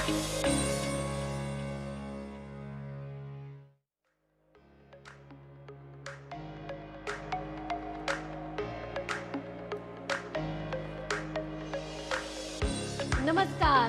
नमस्कार।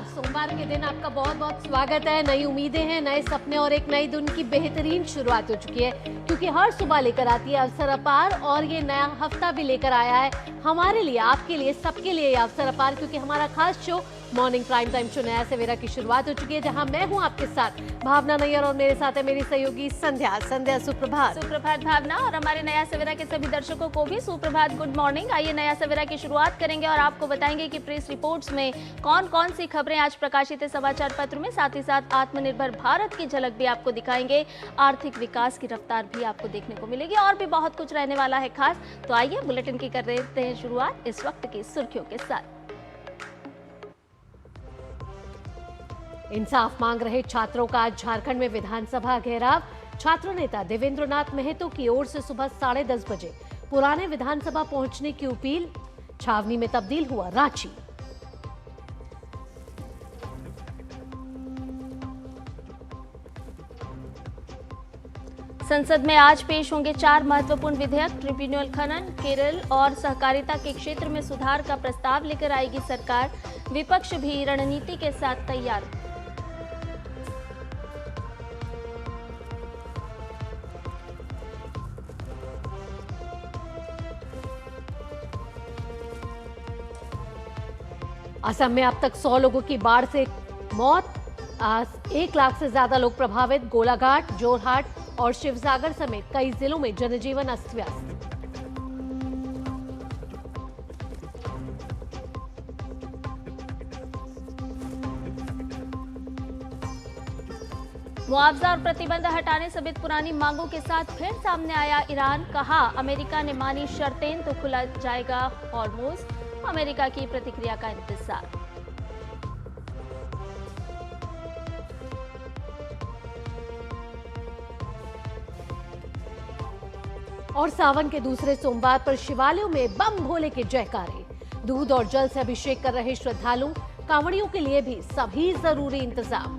सोमवार के दिन आपका बहुत बहुत स्वागत है। नई उम्मीदें हैं, नए सपने और एक नई दिन की बेहतरीन शुरुआत हो चुकी है, क्योंकि हर सुबह लेकर आती है अवसर अपार और ये नया हफ्ता भी लेकर आया है हमारे लिए, आपके लिए, सबके लिए अवसर अपार, क्योंकि हमारा खास show morning prime time show नया सवेरा की शुरुआत हो चुकी है, जहां मैं हूं आपके साथ भावना नैयर और मेरे साथ है मेरी सहयोगी संध्या। संध्या, सुप्रभात। सुप्रभात भावना, और हमारे नया सवेरा के सभी दर्शकों को भी सुप्रभात, गुड मॉर्निंग। आइए नया सवेरा की शुरुआत करेंगे और आपको बताएंगे कि प्रेस रिपोर्ट्स में कौन कौन सी खबरें आज प्रकाशित है समाचार पत्र में। साथ ही साथ आत्मनिर्भर भारत की झलक भी आपको दिखाएंगे, आर्थिक विकास की रफ्तार भी आपको देखने को मिलेगी और भी बहुत कुछ रहने वाला है खास। तो आइए बुलेटिन की कर देते हैं शुरुआत इस वक्त की सुर्खियों के साथ। इंसाफ मांग रहे छात्रों का आज झारखंड में विधानसभा घेराव। छात्र नेता देवेंद्र नाथ महतो की ओर से सुबह 10:30 बजे पुराने विधानसभा पहुंचने की अपील। छावनी में तब्दील हुआ रांची। संसद में आज पेश होंगे 4 महत्वपूर्ण विधेयक। ट्रिब्यूनल खनन, केरल और सहकारिता के क्षेत्र में सुधार का प्रस्ताव लेकर आएगी सरकार। विपक्ष भी रणनीति के साथ तैयार। असम में अब तक 100 लोगों की बाढ़ से मौत, 1 लाख से ज्यादा लोग प्रभावित। गोलाघाट, जोरहाट और शिवसागर समेत कई जिलों में जनजीवन अस्त व्यस्त। मुआवजा और प्रतिबंध हटाने समेत पुरानी मांगों के साथ फिर सामने आया ईरान। कहा, अमेरिका ने मानी शर्तें तो खुला जाएगा हॉर्मुज। अमेरिका की प्रतिक्रिया का इंतजार। और सावन के दूसरे सोमवार पर शिवालयों में बम भोले के जयकारे। दूध और जल से अभिषेक कर रहे श्रद्धालु। कांवड़ियों के लिए भी सभी जरूरी इंतजाम।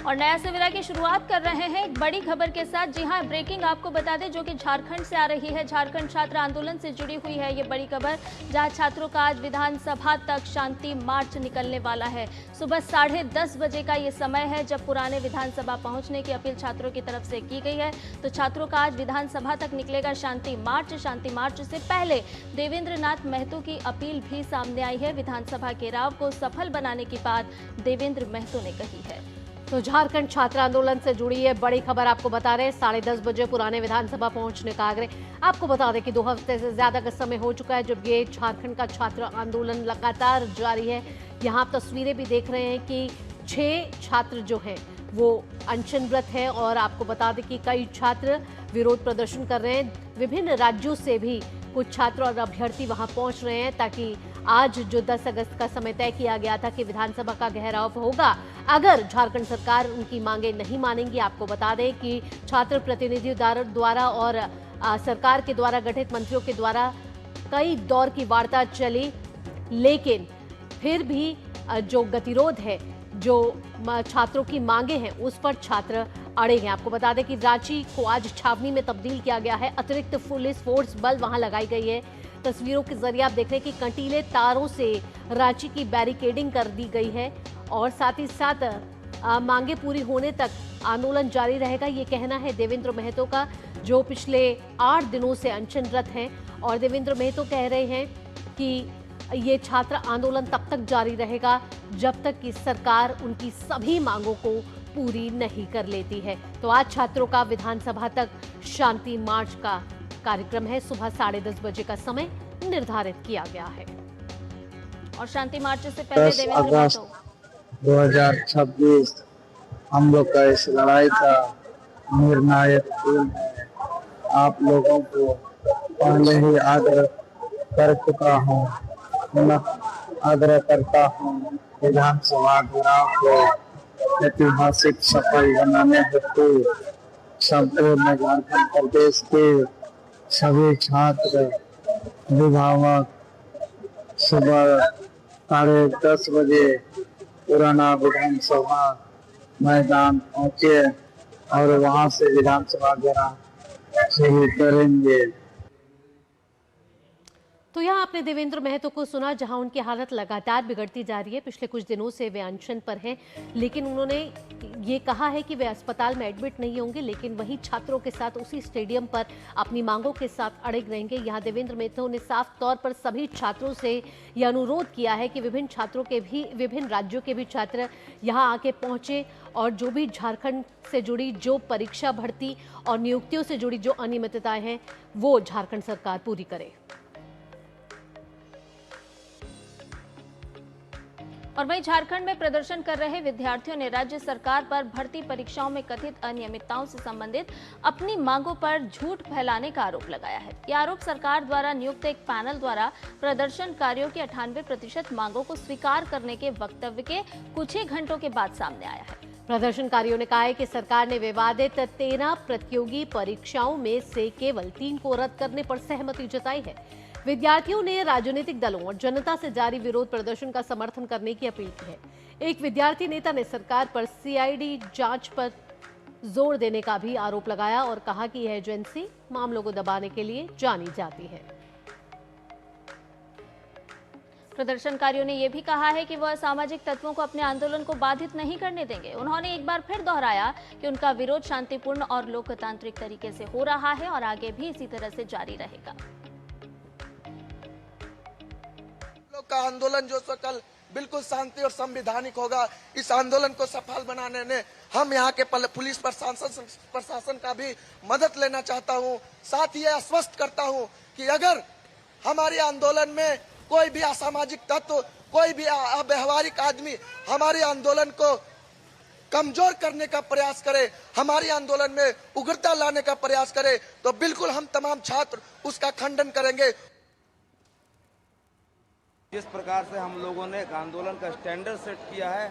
और नया सवेरा की शुरुआत कर रहे हैं एक बड़ी खबर के साथ। जी हां, ब्रेकिंग आपको बता दें जो कि झारखंड से आ रही है। झारखंड छात्र आंदोलन से जुड़ी हुई है ये बड़ी खबर, जहां छात्रों का आज विधानसभा तक शांति मार्च निकलने वाला है। सुबह 10:30 बजे का ये समय है जब पुराने विधानसभा पहुंचने की अपील छात्रों की तरफ से की गई है। तो छात्रों का आज विधानसभा तक निकलेगा शांति मार्च। शांति मार्च से पहले देवेंद्र नाथ महतो की अपील भी सामने आई है। विधानसभा घेराव को सफल बनाने की बात देवेंद्र महतो ने कही है। तो झारखंड छात्र आंदोलन से जुड़ी है बड़ी खबर आपको बता रहे हैं। 10:30 बजे पुराने विधानसभा पहुंचने का आग्रह। आपको बता दें कि 2 हफ्ते से ज्यादा का समय हो चुका है जब ये झारखंड का छात्र आंदोलन लगातार जारी है। यहाँ आप तस्वीरें भी देख रहे हैं कि 6 छात्र जो हैं वो अनशनरत हैं और आपको बता दें कि कई छात्र विरोध प्रदर्शन कर रहे हैं। विभिन्न राज्यों से भी कुछ छात्र और अभ्यर्थी वहां पहुंच रहे हैं, ताकि आज जो 10 अगस्त का समय तय किया गया था कि विधानसभा का घेराव होगा, अगर झारखंड सरकार उनकी मांगे नहीं मानेंगी। आपको बता दें कि छात्र प्रतिनिधियों द्वारा और सरकार के द्वारा गठित मंत्रियों के द्वारा कई दौर की वार्ता चली, लेकिन फिर भी जो गतिरोध है, जो छात्रों की मांगे हैं, उस पर छात्र अड़े हैं। आपको बता दें कि रांची को आज छावनी में तब्दील किया गया है। अतिरिक्त पुलिस फोर्स बल वहां लगाई गई है। तस्वीरों के जरिए आप देख रहे हैं कि कंटीले तारों से रांची की बैरिकेडिंग कर दी गई है और साथ ही साथ मांगे पूरी होने तक आंदोलन जारी रहेगा, ये कहना है देवेंद्र महतो का, जो पिछले 8 दिनों से अनशनरत हैं। और देवेंद्र महतो कह रहे हैं कि ये छात्र आंदोलन तब तक जारी रहेगा जब तक कि सरकार उनकी सभी मांगों को पूरी नहीं कर लेती है। तो आज छात्रों का विधानसभा तक शांति मार्च का कार्यक्रम है। सुबह 10:30 बजे का समय निर्धारित किया गया है। और शांति मार्च से पहले 10 अगस्त 2026 हम लोग का इस लड़ाई का निर्णायक दिन है। आप लोगों को पहले ही आग्रह कर चुका हूँ, पुनः आग्रह करता हूँ, विधानसभा घेराव को ऐतिहासिक सफल बनाने हेतु संपूर्ण झारखंड प्रदेश के 1 लाख 60,000 छात्रों की उपस्थिति में 10 अगस्त 2026 को सभी छात्र अभिभावक सुबह 10:30 बजे पुराना विधानसभा मैदान पहुंचे और वहां से विधानसभा घेराव शुरू करेंगे। तो यहाँ आपने देवेंद्र महतो को सुना, जहां उनकी हालत लगातार बिगड़ती जा रही है। पिछले कुछ दिनों से वे अनशन पर हैं, लेकिन उन्होंने ये कहा है कि वे अस्पताल में एडमिट नहीं होंगे, लेकिन वहीं छात्रों के साथ उसी स्टेडियम पर अपनी मांगों के साथ अड़िग रहेंगे। यहाँ देवेंद्र महतो ने साफ तौर पर सभी छात्रों से यह अनुरोध किया है कि विभिन्न राज्यों के भी छात्र यहाँ आके पहुंचे और जो भी झारखंड से जुड़ी जो परीक्षा, भर्ती और नियुक्तियों से जुड़ी जो अनियमितताएं हैं वो झारखंड सरकार पूरी करे। और वहीं झारखंड में प्रदर्शन कर रहे विद्यार्थियों ने राज्य सरकार पर भर्ती परीक्षाओं में कथित अनियमितताओं से संबंधित अपनी मांगों पर झूठ फैलाने का आरोप लगाया है। यह आरोप सरकार द्वारा नियुक्त एक पैनल द्वारा प्रदर्शनकारियों की 98% मांगों को स्वीकार करने के वक्तव्य के कुछ ही घंटों के बाद सामने आया है। प्रदर्शनकारियों ने कहा है कि सरकार ने विवादित 13 प्रतियोगी परीक्षाओं में से केवल 3 को रद्द करने पर सहमति जताई है। विद्यार्थियों ने राजनीतिक दलों और जनता से जारी विरोध प्रदर्शन का समर्थन करने की अपील की है। एक विद्यार्थी नेता ने सरकार पर सीआईडी जांच पर जोर देने का भी आरोप लगाया और कहा कि यह एजेंसी मामलों को दबाने के लिए जानी जाती है। प्रदर्शनकारियों ने यह भी कहा है कि वह असामाजिक तत्वों को अपने आंदोलन को बाधित नहीं करने देंगे। उन्होंने एक बार फिर दोहराया कि उनका विरोध शांतिपूर्ण और लोकतांत्रिक तरीके से हो रहा है और आगे भी इसी तरह से जारी रहेगा। का आंदोलन जो कल बिल्कुल शांति और संवैधानिक होगा, इस आंदोलन को सफल बनाने में हम यहाँ के पुलिस प्रशासन का भी मदद लेना चाहता हूँ। साथ ही आश्वस्त करता हूँ कि अगर हमारे आंदोलन में कोई भी असामाजिक तत्व, कोई भी अव्यवहारिक आदमी हमारे आंदोलन को कमजोर करने का प्रयास करे, हमारे आंदोलन में उग्रता लाने का प्रयास करे, तो बिल्कुल हम तमाम छात्र उसका खंडन करेंगे। जिस प्रकार से हम लोगों ने एक आंदोलन का स्टैंडर्ड सेट किया है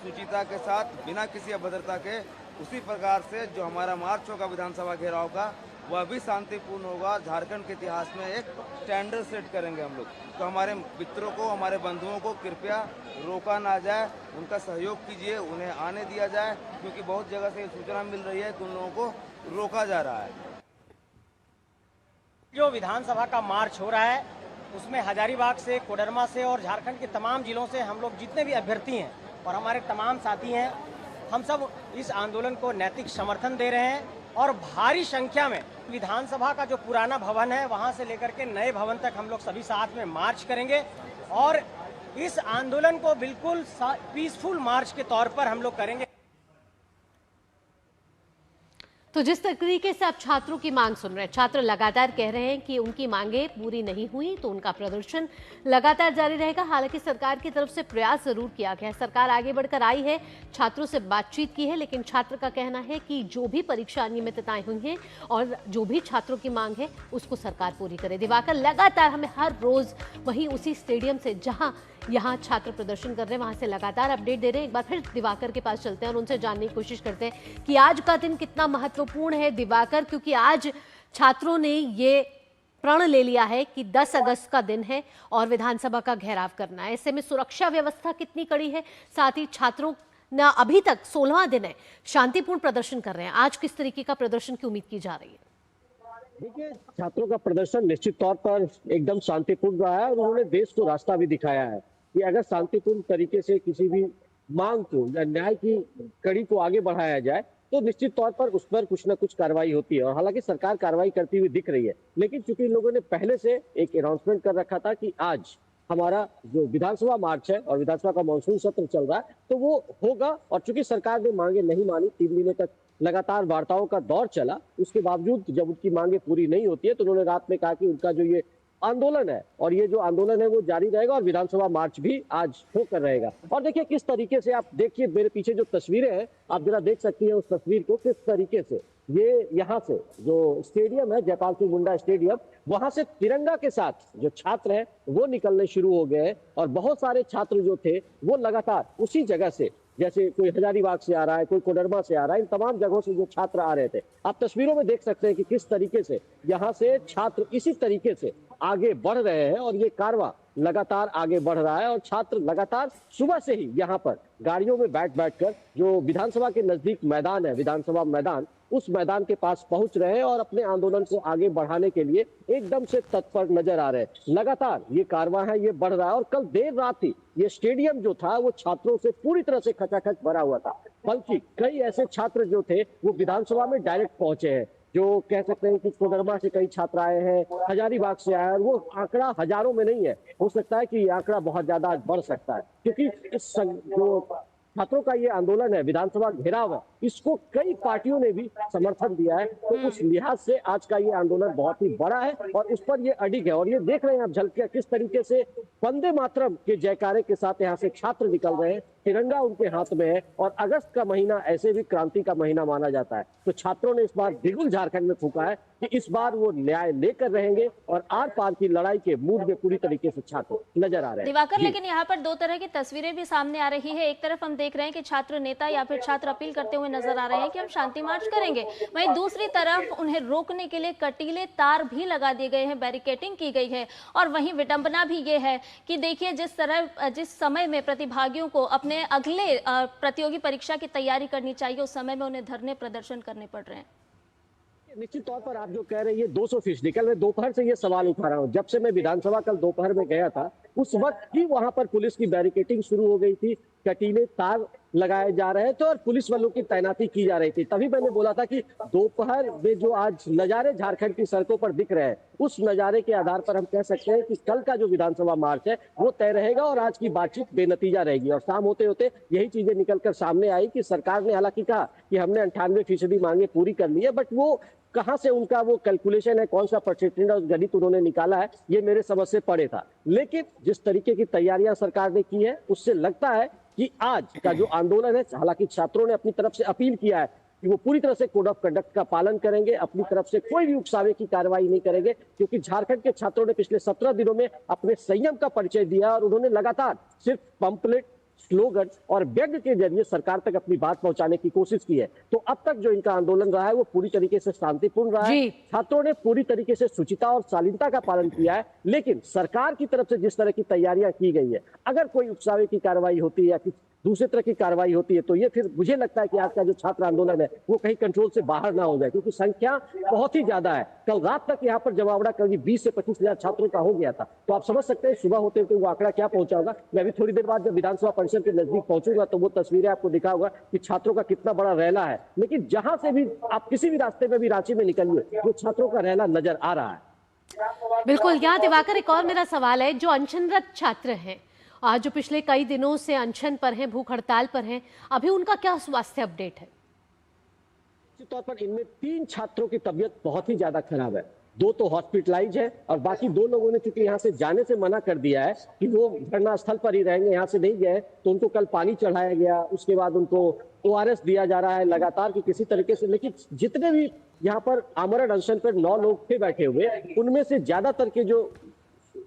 सुचिता के साथ, बिना किसी अभद्रता के, उसी प्रकार से जो हमारा मार्च होगा विधानसभा घेराव का, वह भी शांतिपूर्ण होगा। झारखंड के इतिहास में एक स्टैंडर्ड सेट करेंगे हम लोग। तो हमारे मित्रों को, हमारे बंधुओं को कृपया रोका ना जाए, उनका सहयोग कीजिए, उन्हें आने दिया जाए, क्योंकि बहुत जगह से सूचना मिल रही है कि उन लोगों को रोका जा रहा है। जो विधानसभा का मार्च हो रहा है उसमें हजारीबाग से, कोडरमा से और झारखंड के तमाम जिलों से हम लोग जितने भी अभ्यर्थी हैं और हमारे तमाम साथी हैं, हम सब इस आंदोलन को नैतिक समर्थन दे रहे हैं और भारी संख्या में विधानसभा का जो पुराना भवन है वहां से लेकर के नए भवन तक हम लोग सभी साथ में मार्च करेंगे और इस आंदोलन को बिल्कुल पीसफुल मार्च के तौर पर हम लोग करेंगे। तो जिस तरीके से आप छात्रों की मांग सुन रहे हैं, छात्र लगातार कह रहे हैं कि उनकी मांगें पूरी नहीं हुई तो उनका प्रदर्शन लगातार जारी रहेगा। हालांकि सरकार की तरफ से प्रयास जरूर किया गया है, सरकार आगे बढ़कर आई है, छात्रों से बातचीत की है, लेकिन छात्र का कहना है कि जो भी परीक्षा अनियमितताएं हुई हैं और जो भी छात्रों की मांग है उसको सरकार पूरी करे। दिवाकर लगातार हमें हर रोज वहीं उसी स्टेडियम से जहां यहाँ छात्र प्रदर्शन कर रहे हैं वहां से लगातार अपडेट दे रहे हैं। एक बार फिर दिवाकर के पास चलते हैं और उनसे जानने की कोशिश करते हैं कि आज का दिन कितना महत्वपूर्ण है दिवाकर, क्योंकि आज छात्रों ने ये प्रण ले लिया है कि 10 अगस्त का दिन है और विधानसभा का घेराव करना है। ऐसे में सुरक्षा व्यवस्था कितनी कड़ी है, साथ ही छात्रों ना अभी तक 16वां दिन है शांतिपूर्ण प्रदर्शन कर रहे हैं, आज किस तरीके का प्रदर्शन की उम्मीद की जा रही है? देखिए, छात्रों का प्रदर्शन निश्चित तौर पर एकदम शांतिपूर्ण रहा है और उन्होंने देश को रास्ता भी दिखाया है कि अगर शांतिपूर्ण तरीके से किसी भी मांग को या न्याय की कड़ी को आगे बढ़ाया जाए तो निश्चित तौर पर उस पर कुछ ना कुछ कार्रवाई होती है। और हालांकि सरकार कार्रवाई करती हुई दिख रही है, लेकिन चूंकि इन लोगों ने पहले से एक अनाउंसमेंट कर रखा था कि आज हमारा जो विधानसभा मार्च है और विधानसभा का मानसून सत्र चल रहा है तो वो होगा, और चूंकि सरकार ने मांगे नहीं मानी, 3 दिनों तक लगातार वार्ताओं का दौर चला, उसके बावजूद जब उनकी मांगे पूरी नहीं होती है तो उन्होंने रात में कहा कि उनका जो ये आंदोलन है और ये जो आंदोलन है वो जारी रहेगा और विधानसभा मार्च भी आज होकर रहेगा। और देखिए किस तरीके से, आप देखिए मेरे पीछे जो तस्वीरें हैं आप जरा देख सकती हैं उस तस्वीर को, किस तरीके से ये यहाँ से जो स्टेडियम है जयपाल सिंह मुंडा स्टेडियम, वहां से तिरंगा के साथ जो छात्र हैं वो निकलने शुरू हो गए हैं और बहुत सारे छात्र जो थे वो लगातार उसी जगह से जैसे कोई हजारीबाग से आ रहा है, कोई कोडरमा से आ रहा है, इन तमाम जगहों से जो छात्र आ रहे थे। आप तस्वीरों में देख सकते हैं कि किस तरीके से यहाँ से छात्र इसी तरीके से आगे बढ़ रहे हैं और ये कारवां लगातार आगे बढ़ रहा है और छात्र लगातार सुबह से ही यहाँ पर गाड़ियों में बैठकर जो विधानसभा के नजदीक मैदान है, विधानसभा मैदान, उस मैदान के पास पहुंच रहे हैं और अपने आंदोलन को आगे बढ़ाने के लिए एकदम से तत्पर नजर आ रहे हैं। लगातार ये कारवां है, ये बढ़ रहा है और कल देर रात ही ये स्टेडियम जो था वो छात्रों से पूरी तरह से खचाखच भरा हुआ था। बल्कि कई ऐसे छात्र जो थे वो विधानसभा में डायरेक्ट पहुंचे हैं, जो कह सकते हैं कि कोडरमा से कई छात्र आए हैं, हजारीबाग से आए हैं, और वो आंकड़ा हजारों में नहीं है, हो सकता है कि ये आंकड़ा बहुत ज्यादा आज बढ़ सकता है, क्योंकि इस जो छात्रों का ये आंदोलन है, विधानसभा घेराव है, इसको कई पार्टियों ने भी समर्थन दिया है। तो उस लिहाज से आज का ये आंदोलन बहुत ही बड़ा है और इस पर ये अडिग है। और ये देख रहे हैं आप झलकियां किस तरीके से वंदे मातरम के जयकारे के साथ यहाँ से छात्र निकल रहे हैं, तिरंगा उनके हाथ में है। और अगस्त का महीना ऐसे भी क्रांति का महीना माना जाता है, तो छात्रों ने इस बार बिगुल झारखंड में फूंका है कि इस बार वो न्याय लेकर रहेंगे और आर पार की लड़ाई के मूड में पूरी तरीके से छात्र नजर आ रहे हैं। दिवाकर, लेकिन यहाँ पर दो तरह की तस्वीरें भी सामने आ रही है। एक तरफ हम देख रहे हैं कि छात्र नेता या फिर छात्र अपील करते हुए नजर आ रहे हैं कि हम शांति मार्च करेंगे, वहीं दूसरी तरफ उन्हें रोकने के लिए कटीले तार भी लगा दिए गए हैं, बैरिकेडिंग की गई है। और वहीं विडंबना भी ये है कि देखिए जिस समय में प्रतिभागियों को अपने अगले प्रतियोगी परीक्षा की तैयारी करनी चाहिए, उस समय में उन्हें धरने प्रदर्शन करने पड़ रहे हैं। निश्चित तौर पर आप जो कह रहे हैं ये 200% कल मैं दोपहर से ये सवाल उठा रहा हूँ। जब से मैं विधानसभा कल दोपहर में गया था उस वक्त ही वहां पर पुलिस की बैरिकेडिंग शुरू हो गई थी, कटीले तार लगाए जा रहे थे और पुलिस वालों की तैनाती की जा रही थी। तभी मैंने बोला था कि दोपहर में जो आज नजारे झारखंड की सड़कों पर दिख रहे हैं, उस नजारे के आधार पर हम कह सकते हैं कि कल का जो विधानसभा मार्च है वो तय रहेगा और आज की बातचीत बेनतीजा रहेगी। और शाम होते होते यही चीजें निकलकर सामने आई कि सरकार ने हालांकि कहा कि हमने 98% मांगे पूरी कर ली है, बट वो कहां से उनका वो कैलकुलेशन है, कौन सा परसेंटेज और गणित उन्होंने निकाला है, ये मेरे समझ से परे था। लेकिन जिस तरीके की तैयारियां सरकार ने की है उससे लगता है कि आज का जो आंदोलन है, हालांकि छात्रों ने अपनी तरफ से अपील किया है कि वो पूरी तरह से कोड ऑफ कंडक्ट का पालन करेंगे, अपनी तरफ से कोई भी उकसावे की कार्रवाई नहीं करेंगे, क्योंकि झारखंड के छात्रों ने पिछले 17 दिनों में अपने संयम का परिचय दिया और उन्होंने लगातार सिर्फ पंपलेट, स्लोगन और व्यंग्य के जरिए सरकार तक अपनी बात पहुंचाने की कोशिश की है। तो अब तक जो इनका आंदोलन रहा है वो पूरी तरीके से शांतिपूर्ण रहा है। छात्रों ने पूरी तरीके से शुचिता और शालीनता का पालन किया है। लेकिन सरकार की तरफ से जिस तरह की तैयारियां की गई है, अगर कोई उकसावे की कार्रवाई होती है या दूसरे तरह की कार्रवाई होती है तो ये फिर मुझे लगता है कि आज का जो छात्र आंदोलन है वो कहीं कंट्रोल से बाहर ना हो जाए, क्योंकि संख्या बहुत ही ज्यादा है। कल रात तक यहाँ पर जमावड़ा करीब 20 से 25 हजार छात्रों का हो गया था। तो आप समझ सकते हैं सुबह होते हुए वो आंकड़ा क्या पहुंचा होगा। मैं अभी थोड़ी देर बाद जब विधानसभा परिसर के नजदीक पहुंचूंगा तो वो तस्वीरें आपको दिखाऊंगा कि छात्रों का कितना बड़ा रैला है। लेकिन जहां से भी आप किसी भी रास्ते में भी रांची में निकलिए, वो छात्रों का रैला नजर आ रहा है। बिल्कुल। यहाँ दिवाकर, एक और मेरा सवाल है, जो अनशनरत छात्र हैं आज जो पिछले कई दिनों से अनशन पर हैं, भूख हड़ताल पर हैं, अभी उनका क्या स्वास्थ्य अपडेट है? निश्चित तौर पर इनमें 3 छात्रों की तबीयत बहुत ही ज्यादा खराब है, 2 तो हॉस्पिटलाइज है और बाकी 2 लोगों ने चूंकि यहाँ से जाने से मना कर दिया है कि वो धरना स्थल पर ही रहेंगे, यहाँ से नहीं गए, तो उनको कल पानी चढ़ाया गया, उसके बाद उनको ORS दिया जा रहा है लगातार कि किसी तरीके से। लेकिन जितने भी यहाँ पर आमरण अनशन पर 9 लोग थे बैठे हुए, उनमें से ज्यादातर के जो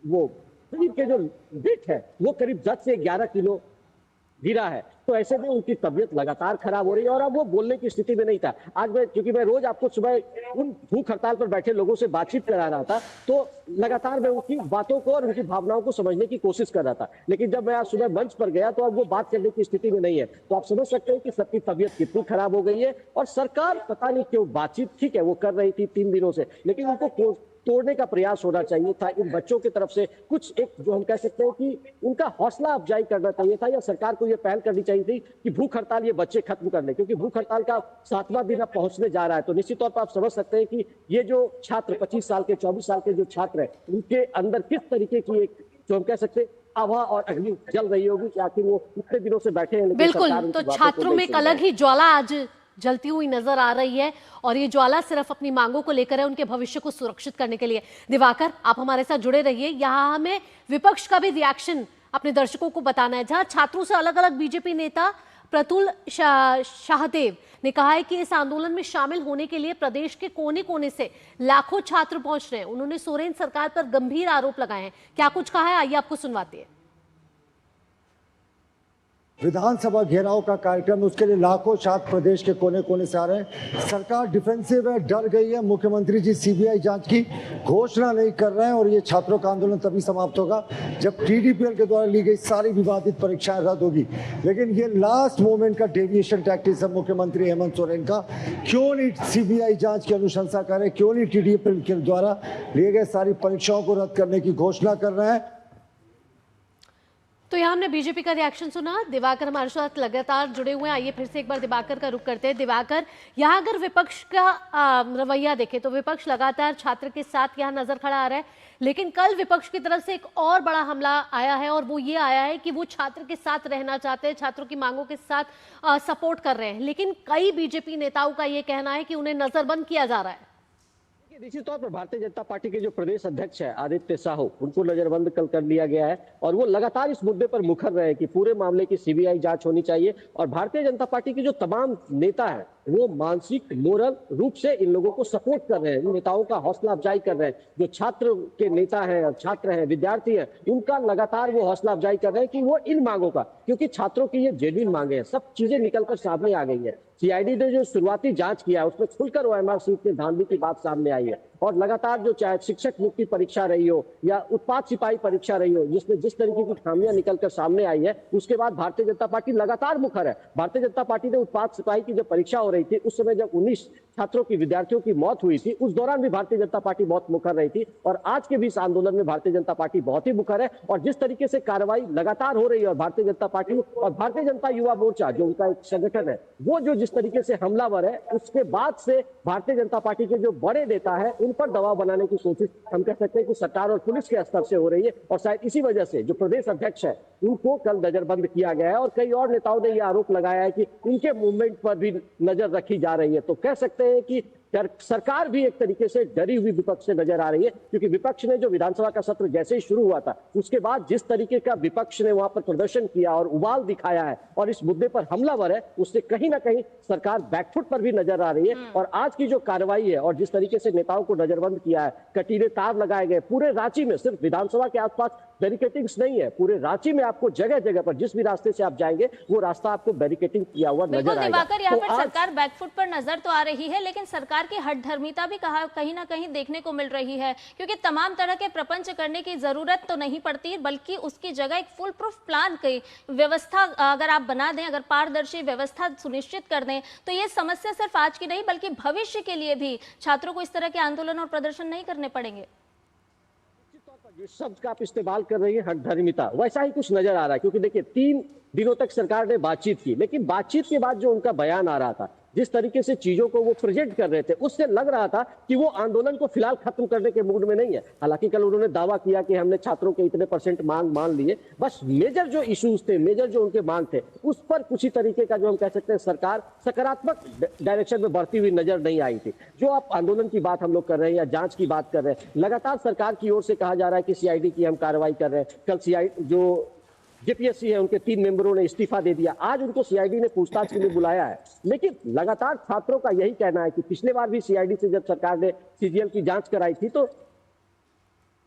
वो शरीर के जो वेट है वो करीब 10 से 11 किलो गिरा है। तो ऐसे में उनकी तबीयत लगातार खराब हो रही है और अब वो बोलने की स्थिति में नहीं था। आज मैं, क्योंकि मैं रोज आपको सुबह उन भूख हड़ताल पर बैठे लोगों से बातचीत करा रहा था, तो लगातार मैं उनकी बातों को और उनकी भावनाओं को समझने की कोशिश कर रहा था। लेकिन जब मैं आज सुबह मंच पर गया तो अब वो बात करने की स्थिति में नहीं है। तो आप समझ सकते हैं कि सबकी तबीयत कितनी खराब हो गई है। और सरकार पता नहीं क्यों, बातचीत ठीक है वो कर रही थी 3 दिनों से, लेकिन उनको तोड़ने का प्रयास होना चाहिए था। इन बच्चों की तरफ से कुछ एक जो हम कह सकते हैं कि उनका हौसला अफजाई करना चाहिए था, या सरकार को यह पहल करनी चाहिए थी कि भूख हड़ताल ये बच्चे खत्म कर ले, क्योंकि भूख हड़ताल का 7वां दिन अब पहुंचने जा रहा है। तो निश्चित तौर पर आप समझ सकते हैं कि ये जो छात्र 25 साल के 24 साल के जो छात्र हैं, उनके अंदर किस तरीके की एक जो हम कह सकते हैं आभा और अग्नि जल रही होगी कि आखिर वो इतने दिनों से बैठे हैं। बिल्कुल। तो छात्रों में एक अलग ही ज्वाला आज जलती हुई नजर आ रही है और ये ज्वाला सिर्फ अपनी मांगों को लेकर है, उनके भविष्य को सुरक्षित करने के लिए। दिवाकर, आप हमारे साथ जुड़े रहिए। यहाँ हमें विपक्ष का भी रिएक्शन अपने दर्शकों को बताना है, जहां छात्रों से अलग अलग बीजेपी नेता प्रतुल शाहदेव ने कहा है कि इस आंदोलन में शामिल होने के लिए प्रदेश के कोने कोने से लाखों छात्र पहुंच रहे हैं। उन्होंने सोरेन सरकार पर गंभीर आरोप लगाए हैं। क्या कुछ कहा है, आइए आपको सुनवाते हैं। विधानसभा घेराव का कार्यक्रम, उसके लिए लाखों छात्र प्रदेश के कोने कोने से आ रहे हैं। सरकार डिफेंसिव है, डर गई है। मुख्यमंत्री जी सीबीआई जांच की घोषणा नहीं कर रहे हैं और ये छात्रों का आंदोलन तभी समाप्त होगा जब टीडीपीएल के द्वारा ली गई सारी विवादित परीक्षाएं रद्द होगी। लेकिन ये लास्ट मोमेंट का डेविएशन टैक्टिक्स है मुख्यमंत्री हेमंत सोरेन का। क्यों नहीं सीबीआई जांच की अनुशंसा कर रहे, क्यों नहीं टीडीपीएल के द्वारा लिए गए सारी परीक्षाओं को रद्द करने की घोषणा कर रहे हैं। तो यहाँ हमने बीजेपी का रिएक्शन सुना। दिवाकर हमारे साथ लगातार जुड़े हुए हैं। आइए फिर से एक बार दिवाकर का रुख करते हैं। दिवाकर, यहाँ अगर विपक्ष का रवैया देखें तो विपक्ष लगातार छात्र के साथ यहाँ नजर खड़ा आ रहा है, लेकिन कल विपक्ष की तरफ से एक और बड़ा हमला आया है और वो ये आया है कि वो छात्र के साथ रहना चाहते हैं, छात्रों की मांगों के साथ सपोर्ट कर रहे हैं, लेकिन कई बीजेपी नेताओं का ये कहना है कि उन्हें नजरबंद किया जा रहा है। निश्चित तौर पर भारतीय जनता पार्टी के जो प्रदेश अध्यक्ष है आदित्य साहू, उनको नजरबंद कल कर लिया गया है और वो लगातार इस मुद्दे पर मुखर रहे हैं कि पूरे मामले की सीबीआई जांच होनी चाहिए। और भारतीय जनता पार्टी के जो तमाम नेता हैं वो मानसिक मोरल रूप से इन लोगों को सपोर्ट कर रहे हैं, इन नेताओं का हौसला अफजाई कर रहे हैं। जो छात्र के नेता हैं, छात्र हैं, विद्यार्थी हैं, उनका लगातार वो हौसला अफजाई कर रहे हैं कि वो इन मांगों का, क्योंकि छात्रों की ये जेन्युइन मांगे हैं, सब चीजें निकलकर सामने आ गई है। सीआईडी ने जो शुरुआती जांच किया है उसमें खुलकर ओएमआर सीट के धांधली की बात सामने आई है और लगातार जो चाहे शिक्षक मुक्ति परीक्षा रही हो या उत्पाद सिपाही परीक्षा रही हो, जिसमें जिस तरीके की खामियां निकलकर सामने आई है, उसके बाद भारतीय जनता पार्टी लगातार मुखर है। भारतीय जनता पार्टी ने उत्पाद सिपाही की जब परीक्षा हो रही थी उस समय जब 19 छात्रों की, विद्यार्थियों की मौत हुई थी, उस दौरान भी भारतीय जनता पार्टी बहुत मुखर रही थी और आज के भी इस आंदोलन में भारतीय जनता पार्टी बहुत ही मुखर है। और जिस तरीके से कार्रवाई लगातार हो रही है और भारतीय जनता पार्टी और भारतीय जनता युवा मोर्चा जो उनका एक संगठन है वो जो जिस तरीके से हमलावर है, उसके बाद से भारतीय जनता पार्टी के जो बड़े नेता है उन पर दबाव बनाने की कोशिश हम कह सकते हैं कि सरकार और पुलिस के स्तर से हो रही है। और शायद इसी वजह से जो प्रदेश अध्यक्ष है उनको कल नजरबंद किया गया है और कई और नेताओं ने यह आरोप लगाया है कि उनके मूवमेंट पर भी नजर रखी जा रही है। तो कह सकते हैं कि सरकार भी एक तरीके से डरी हुई विपक्ष से नजर आ रही है, क्योंकि विपक्ष ने जो विधानसभा का सत्र जैसे ही शुरू हुआ था उसके बाद जिस तरीके का विपक्ष ने वहां पर प्रदर्शन किया और उबाल दिखाया है और इस मुद्दे पर हमलावर है, उससे कहीं ना कहीं सरकार बैकफुट पर भी नजर आ रही है। और आज की जो कार्रवाई है और जिस तरीके से नेताओं को नजरबंद किया है, कटीले तार लगाए गए पूरे रांची में, सिर्फ विधानसभा के आसपास बैरिकेटिंग्स नहीं है, पूरे रांची में आपको जगह जगह पर जिस भी रास्ते से आप जाएंगे वो रास्ता आपको बैरिकेटिंग किया हुआ नजर आएगा। यहाँ पर सरकार बैकफुट पर नजर तो आ रही है, लेकिन सरकार की हठधर्मिता भी कहीं ना कहीं देखने को मिल रही है, क्योंकि तमाम तरह के प्रपंच करने की जरूरत तो नहीं पड़ती, बल्कि उसकी जगह एक फुल प्रूफ प्लान की व्यवस्था अगर आप बना दें, अगर पारदर्शी व्यवस्था सुनिश्चित कर दें, तो ये समस्या सिर्फ आज की नहीं बल्कि भविष्य के लिए भी छात्रों को इस तरह के आंदोलन और प्रदर्शन नहीं करने पड़ेंगे। जिस शब्द का आप इस्तेमाल कर रही है हठधर्मिता, वैसा ही कुछ नजर आ रहा है। क्योंकि देखिए 3 दिनों तक सरकार ने बातचीत की, लेकिन बातचीत के बाद जो उनका बयान आ रहा था, जिस तरीके से चीजों को वो प्रेजेंट कर रहे थे, उससे लग रहा था कि वो आंदोलन को फिलहाल खत्म करने के मूड में नहीं है। हालांकि कल उन्होंने दावा किया कि हमने छात्रों के इतने % मांग मान लिए, बस मेजर जो इश्यूज थे, मेजर जो उनके मांग थे, उस पर कुछ ही तरीके का जो हम कह सकते हैं सरकार सकारात्मक डायरेक्शन में बढ़ती हुई नजर नहीं आई थी। जो आप आंदोलन की बात हम लोग कर रहे हैं या जांच की बात कर रहे हैं, लगातार सरकार की ओर से कहा जा रहा है कि सीआईडी की हम कार्रवाई कर रहे हैं। कल सीआईडी जो जेपीएससी है उनके 3 मेंबरों ने इस्तीफा दे दिया, आज उनको सीआईडी ने पूछताछ के लिए बुलाया है। लेकिन लगातार छात्रों का यही कहना है कि पिछले बार भी सीआईडी से जब सरकार ने सीजीएल की जांच कराई थी तो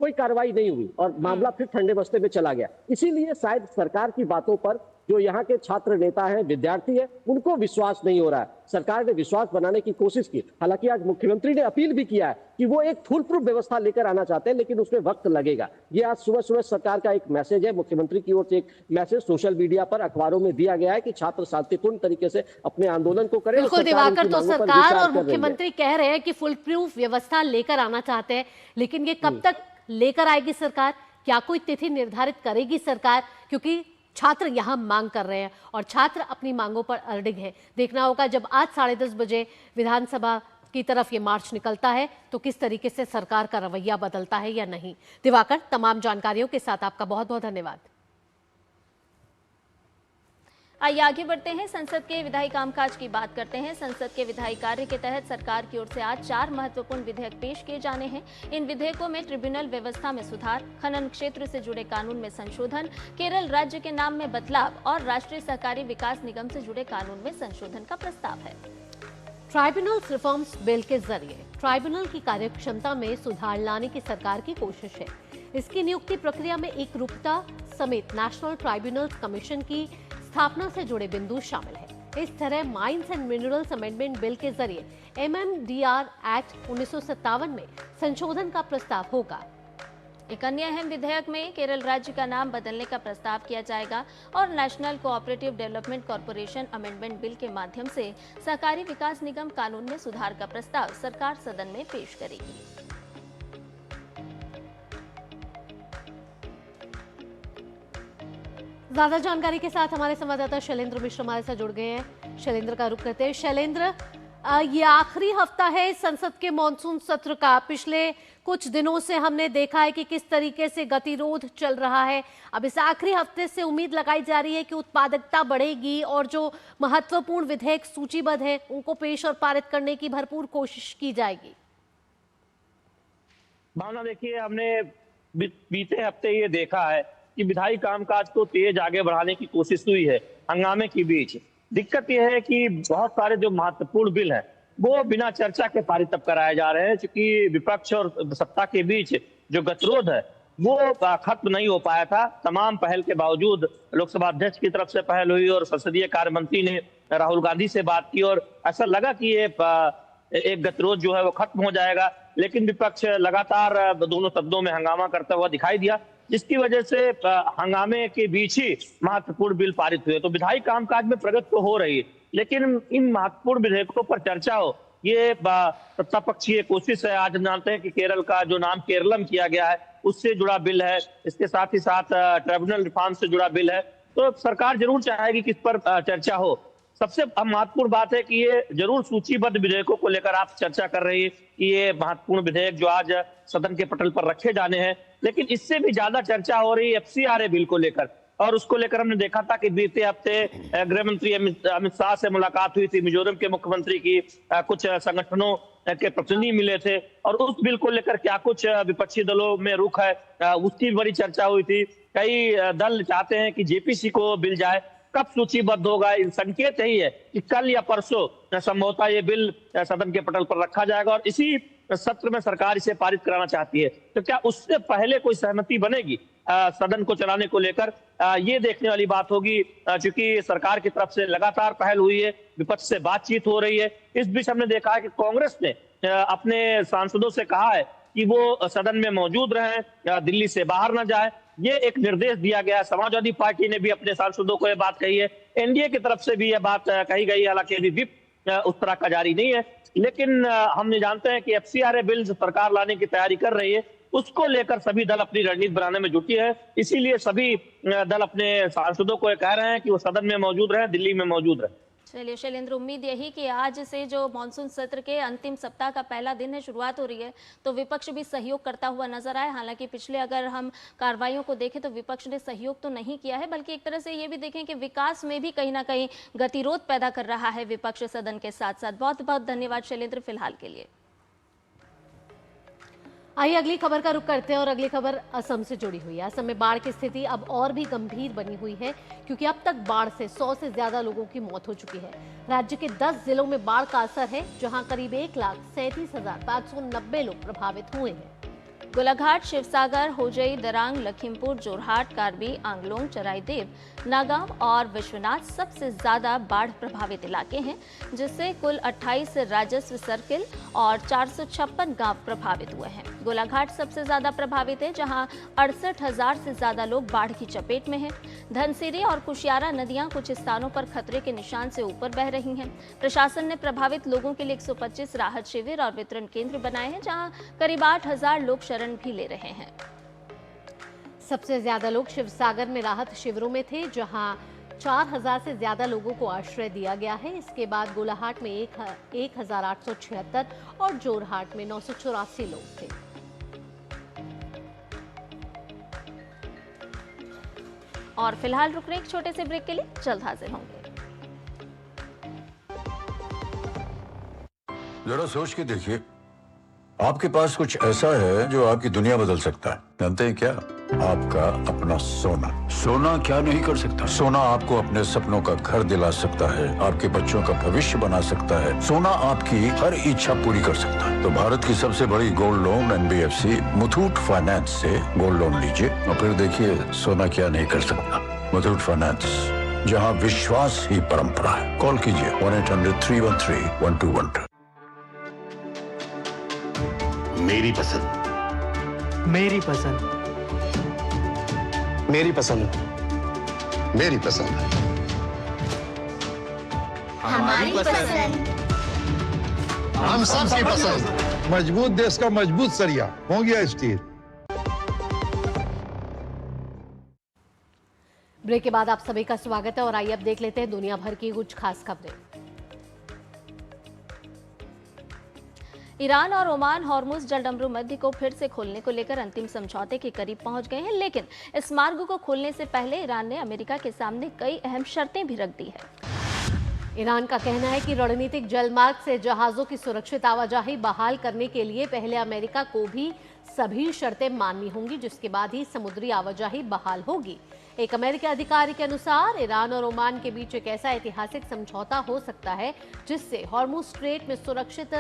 कोई कार्रवाई नहीं हुई और मामला फिर ठंडे बस्ते में चला गया। इसीलिए शायद सरकार की बातों पर जो यहाँ के छात्र नेता हैं, विद्यार्थी हैं, उनको विश्वास नहीं हो रहा है। सरकार ने विश्वास बनाने की कोशिश की, हालांकि आज मुख्यमंत्री ने अपील भी किया है कि वो एक फुल प्रूफ व्यवस्था लेकर आना चाहते हैं, लेकिन उसमें वक्त लगेगा। ये आज सुबह सुबह सरकार का एक मैसेज है, मुख्यमंत्री की ओर से एक मैसेज सोशल मीडिया पर, अखबारों में दिया गया है कि छात्र शांतिपूर्ण तरीके से अपने आंदोलन को करें। बिल्कुल दिवाकर, तो सरकार और मुख्यमंत्री कह रहे हैं कि फुल प्रूफ व्यवस्था लेकर आना चाहते हैं, लेकिन ये कब तक लेकर आएगी सरकार? क्या कोई तिथि निर्धारित करेगी सरकार? क्योंकि छात्र यहाँ मांग कर रहे हैं और छात्र अपनी मांगों पर अड़िग है। देखना होगा जब आज 10:30 बजे विधानसभा की तरफ ये मार्च निकलता है तो किस तरीके से सरकार का रवैया बदलता है या नहीं। दिवाकर, तमाम जानकारियों के साथ आपका बहुत बहुत धन्यवाद। आइए आगे बढ़ते हैं, संसद के विधायी कामकाज की बात करते हैं। संसद के विधायी कार्य के तहत सरकार की ओर से आज 4 महत्वपूर्ण विधेयक पेश किए जाने हैं। इन विधेयकों में ट्रिब्यूनल व्यवस्था में सुधार, खनन क्षेत्र से जुड़े कानून में संशोधन, केरल राज्य के नाम में बदलाव और राष्ट्रीय सहकारी विकास निगम से जुड़े कानून में संशोधन का प्रस्ताव है। ट्राइब्यूनल रिफॉर्म्स बिल के जरिए ट्राइब्यूनल की कार्यक्षमता में सुधार लाने की सरकार की कोशिश है। इसकी नियुक्ति प्रक्रिया में एकरूपता समेत नेशनल ट्राइब्यूनल कमीशन की स्थापना से जुड़े बिंदु शामिल है। इस तरह mines and minerals amendment bill के जरिए MMDR एक्ट 1957 में संशोधन का प्रस्ताव होगा। एक अन्य अहम विधेयक में केरल राज्य का नाम बदलने का प्रस्ताव किया जाएगा और national cooperative development corporation amendment bill के माध्यम से सहकारी विकास निगम कानून में सुधार का प्रस्ताव सरकार सदन में पेश करेगी। ज्यादा जानकारी के साथ हमारे संवाददाता शैलेंद्र मिश्र हमारे साथ जुड़ गए हैं। शैलेंद्र का रुख करते हैं। शैलेंद्र, ये आखिरी हफ्ता है संसद के मॉनसून सत्र का। पिछले कुछ दिनों से हमने देखा है कि किस तरीके से गतिरोध चल रहा है। अब इस आखिरी हफ्ते से उम्मीद लगाई जा रही है कि उत्पादकता बढ़ेगी और जो महत्वपूर्ण विधेयक सूचीबद्ध है उनको पेश और पारित करने की भरपूर कोशिश की जाएगी। भावना, देखिए, हमने बीते हफ्ते ये देखा है कि विधायी कामकाज को तेज आगे बढ़ाने की कोशिश हुई है हंगामे के बीच। दिक्कत यह है कि बहुत सारे जो महत्वपूर्ण बिल हैं वो बिना चर्चा के पारित अब कराए जा रहे हैं, क्योंकि विपक्ष और सत्ता के बीच जो गतिरोध है वो खत्म नहीं हो पाया था। तमाम पहल के बावजूद लोकसभा अध्यक्ष की तरफ से पहल हुई और संसदीय कार्य मंत्री ने राहुल गांधी से बात की और ऐसा लगा कि ये एक गतिरोध जो है वो खत्म हो जाएगा, लेकिन विपक्ष लगातार दोनों सदनों में हंगामा करता हुआ दिखाई दिया, जिसकी वजह से हंगामे के बीच ही महत्वपूर्ण बिल पारित हुए। तो विधायी कामकाज में प्रगति तो हो रही है, लेकिन इन महत्वपूर्ण विधेयकों पर चर्चा हो ये सत्ता पक्ष की कोशिश है। आज हम जानते हैं कि केरल का जो नाम केरलम किया गया है उससे जुड़ा बिल है, इसके साथ ही साथ ट्रिब्यूनल रिफॉर्म से जुड़ा बिल है। तो सरकार जरूर चाहेगी कि इस पर चर्चा हो। सबसे महत्वपूर्ण बात है कि ये जरूर सूचीबद्ध विधेयकों को लेकर आप चर्चा कर रही है कि ये महत्वपूर्ण विधेयक जो आज सदन के पटल पर रखे जाने हैं, लेकिन इससे भी ज्यादा चर्चा हो रही है FCRA बिल को लेकर। और उसको लेकर हमने देखा था कि बीते हफ्ते गृह मंत्री अमित शाह से मुलाकात हुई थी, मिजोरम के मुख्यमंत्री की कुछ संगठनों के प्रतिनिधि मिले थे और उस बिल को लेकर क्या कुछ विपक्षी दलों में रुख है उसकी बड़ी चर्चा हुई थी। कई दल चाहते हैं कि JPC को बिल जाए, कब सूचीबद्ध होगा इन संकेत यही है कि कल या परसों संभवतः ये बिल सदन के पटल पर रखा जाएगा और इसी सत्र में सरकार इसे पारित कराना चाहती है। तो क्या उससे पहले कोई सहमति बनेगी सदन को चलाने को लेकर, ये देखने वाली बात होगी, क्योंकि सरकार की तरफ से लगातार पहल हुई है, विपक्ष से बातचीत हो रही है। इस बीच हमने देखा है कि कांग्रेस ने अपने सांसदों से कहा है कि वो सदन में मौजूद रहें, दिल्ली से बाहर न जाए। ये एक निर्देश दिया गया है। समाजवादी पार्टी ने भी अपने सांसदों को यह बात कही है, NDA की तरफ से भी यह बात कही गई है, हालांकि अभी व्हिप उस तरह का जारी नहीं है, लेकिन हम ये जानते हैं कि FCRA बिल सरकार लाने की तैयारी कर रही है, उसको लेकर सभी दल अपनी रणनीति बनाने में जुटी है। इसीलिए सभी दल अपने सांसदों को कह रहे हैं कि वो सदन में मौजूद रहे, दिल्ली में मौजूद रहे। चलिए शैलेंद्र, उम्मीद यही कि आज से जो मानसून सत्र के अंतिम सप्ताह का पहला दिन है, शुरुआत हो रही है, तो विपक्ष भी सहयोग करता हुआ नजर आए। हालांकि पिछले अगर हम कार्रवाइयों को देखें तो विपक्ष ने सहयोग तो नहीं किया है, बल्कि एक तरह से ये भी देखें कि विकास में भी कहीं ना कहीं गतिरोध पैदा कर रहा है विपक्ष सदन के साथ साथ। बहुत बहुत धन्यवाद शैलेंद्र फिलहाल के लिए। आइए अगली खबर का रुख करते हैं और अगली खबर असम से जुड़ी हुई है। असम में बाढ़ की स्थिति अब और भी गंभीर बनी हुई है, क्योंकि अब तक बाढ़ से 100 से ज्यादा लोगों की मौत हो चुकी है। राज्य के 10 जिलों में बाढ़ का असर है, जहां करीब 1,37,590 लोग प्रभावित हुए हैं। गोलाघाट, शिवसागर, होजई, दरांग, लखीमपुर, जोरहाट, कार्बी, आंगलोंग, चराईदेव, नागांव और विश्वनाथ सबसे ज्यादा बाढ़ प्रभावित इलाके हैं, जिससे कुल 28 राजस्व सर्किल और 456 गांव प्रभावित हुए हैं। गोलाघाट सबसे ज्यादा प्रभावित है, जहां 68,000 से ज्यादा लोग बाढ़ की चपेट में हैं। धनसिरी और कुशियारा नदियां कुछ स्थानों पर खतरे के निशान से ऊपर बह रही हैं। प्रशासन ने प्रभावित लोगों के लिए 125 राहत शिविर और वितरण केंद्र बनाए हैं, जहां करीब 8,000 लोग शरण भी ले रहे हैं। सबसे ज्यादा लोग शिवसागर में राहत शिविरों में थे, जहां 4,000 से ज्यादा लोगों को आश्रय दिया गया है। इसके बाद गोलाघाट में 1,876 और जोरहाट में 984 लोग थे। और फिलहाल रुक रहे एक छोटे से ब्रेक के लिए, जल्द हाजिर होंगे। जरा सोच के देखिए, आपके पास कुछ ऐसा है जो आपकी दुनिया बदल सकता है। जानते हैं क्या? आपका अपना सोना। सोना क्या नहीं कर सकता? सोना आपको अपने सपनों का घर दिला सकता है, आपके बच्चों का भविष्य बना सकता है। सोना आपकी हर इच्छा पूरी कर सकता है। तो भारत की सबसे बड़ी gold loan NBFC Muthoot finance से गोल्ड लोन लीजिए और फिर देखिए सोना क्या नहीं कर सकता। मुथूट फाइनेंस, जहां विश्वास ही परंपरा है। कॉल कीजिए 1-800-313-1212। मेरी पसंद, मेरी पसंद, मेरी पसंद, मेरी पसंद, हमारी पसंद, हम सबकी पसंद। मजबूत देश का मजबूत सरिया हो गया स्टील। ब्रेक के बाद आप सभी का स्वागत है और आइए अब देख लेते हैं दुनिया भर की कुछ खास खबरें। ईरान और ओमान हॉर्मुज जलडमरू मध्य को फिर से खोलने को लेकर अंतिम समझौते के करीब पहुंच गए हैं, लेकिन इस मार्ग को खोलने से पहले ईरान ने अमेरिका के सामने कई अहम शर्तें भी रख दी है। ईरान का कहना है कि रणनीतिक जलमार्ग से जहाजों की सुरक्षित आवाजाही बहाल करने के लिए पहले अमेरिका को भी सभी शर्तें माननी होंगी, जिसके बाद ही समुद्री आवाजाही बहाल होगी। एक अमेरिकी अधिकारी के अनुसार ईरान और ओमान के बीच एक ऐसा ऐतिहासिक समझौता हो सकता है जिससे हॉर्मुज स्ट्रेट में सुरक्षित